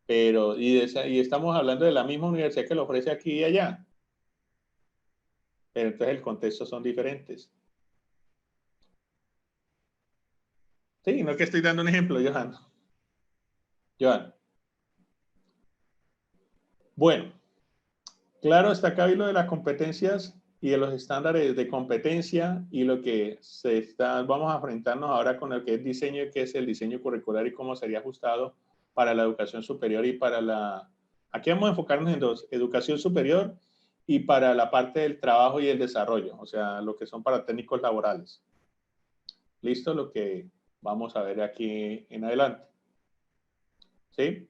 pero, y estamos hablando de la misma universidad que lo ofrece aquí y allá, pero entonces el contexto son diferentes. Sí, no es que estoy dando un ejemplo, Johan. Johan. Bueno, claro, está acá lo de las competencias y de los estándares de competencia y lo que vamos a enfrentarnos ahora con el que es diseño, que es el diseño curricular y cómo sería ajustado para la educación superior y para aquí vamos a enfocarnos en dos, educación superior y para la parte del trabajo y el desarrollo, o sea, lo que son para técnicos laborales. ¿Listo? Lo que vamos a ver aquí en adelante. ¿Sí?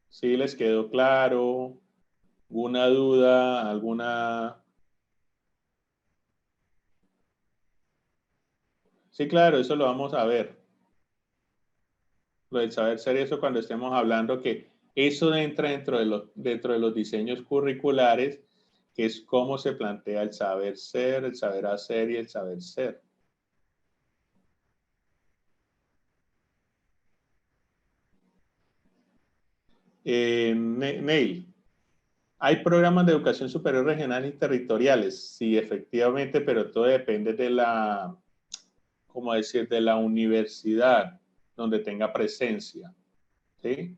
¿Sí les quedó claro? ¿Alguna duda? ¿Alguna Sí, claro, eso lo vamos a ver. Lo del saber ser, eso cuando estemos hablando que eso entra dentro de los diseños curriculares, que es cómo se plantea el saber ser, el saber hacer y el saber ser. Neil, ¿hay programas de educación superior regionales y territoriales? Sí, efectivamente, pero todo depende de la, ¿cómo decir?, de la universidad donde tenga presencia, ¿sí?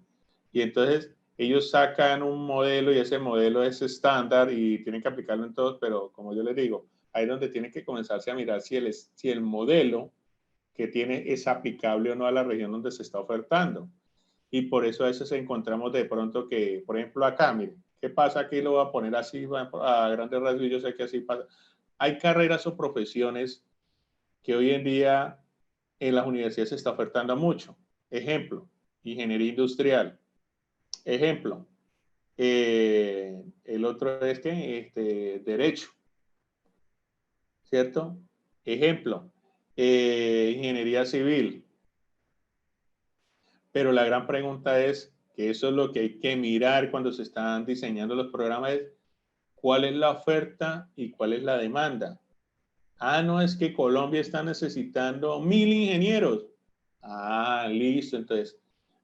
Y entonces ellos sacan un modelo y ese modelo es estándar y tienen que aplicarlo en todos, pero como yo les digo, ahí es donde tienen que comenzarse a mirar si el modelo que tiene es aplicable o no a la región donde se está ofertando. Y por eso a veces encontramos de pronto que, por ejemplo, acá, miren, ¿qué pasa? Aquí lo voy a poner así a grandes rasgos y yo sé que así pasa. Hay carreras o profesiones que hoy en día en las universidades se está ofertando mucho. Ejemplo, ingeniería industrial. Ejemplo, el otro es que derecho, ¿cierto? Ejemplo, ingeniería civil. Pero la gran pregunta es, que eso es lo que hay que mirar cuando se están diseñando los programas, es cuál es la oferta y cuál es la demanda. Ah, no, es que Colombia está necesitando 1000 ingenieros. Ah, listo. Entonces,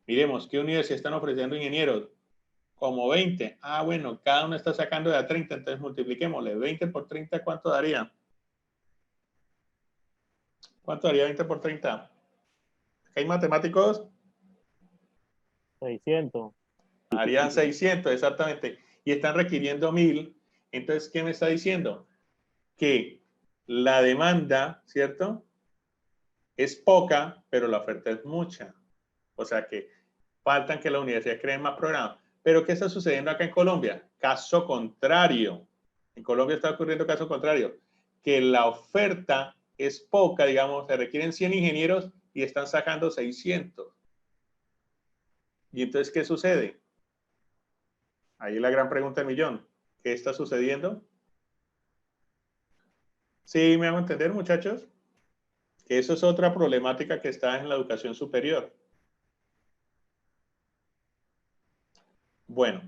miremos, ¿qué universidades están ofreciendo ingenieros? Como 20. Ah, bueno, cada uno está sacando de a 30, entonces multipliquémosle. 20 por 30, ¿cuánto daría? ¿Cuánto daría 20 por 30? ¿Hay matemáticos? 600. Harían 600, exactamente. Y están requiriendo 1000. Entonces, ¿qué me está diciendo? Que la demanda, ¿cierto?, es poca, pero la oferta es mucha. O sea que faltan que la universidad cree más programas. Pero ¿qué está sucediendo acá en Colombia? Caso contrario. En Colombia está ocurriendo caso contrario, que la oferta es poca, digamos, se requieren 100 ingenieros y están sacando 600. ¿Y entonces qué sucede? Ahí la gran pregunta del millón. ¿Qué está sucediendo? Sí, me hago entender, muchachos, que eso es otra problemática que está en la educación superior. Bueno,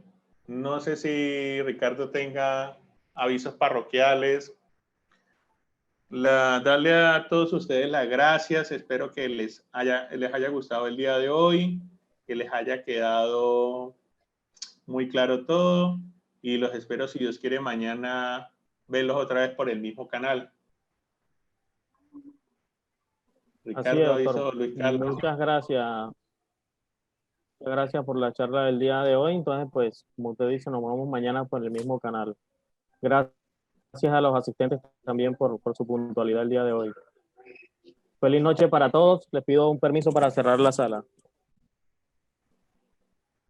no sé si Ricardo tenga avisos parroquiales. Darle a todos ustedes las gracias. Espero que les haya gustado el día de hoy, que les haya quedado muy claro todo. Y los espero, si Dios quiere, mañana verlos otra vez por el mismo canal. Así es, Ricardo, doctor. aviso, Luis Carlos. Muchas gracias. Gracias por la charla del día de hoy. Entonces, pues, como usted dice, nos vemos mañana por el mismo canal. Gracias a los asistentes también por su puntualidad el día de hoy. Feliz noche para todos. Les pido un permiso para cerrar la sala.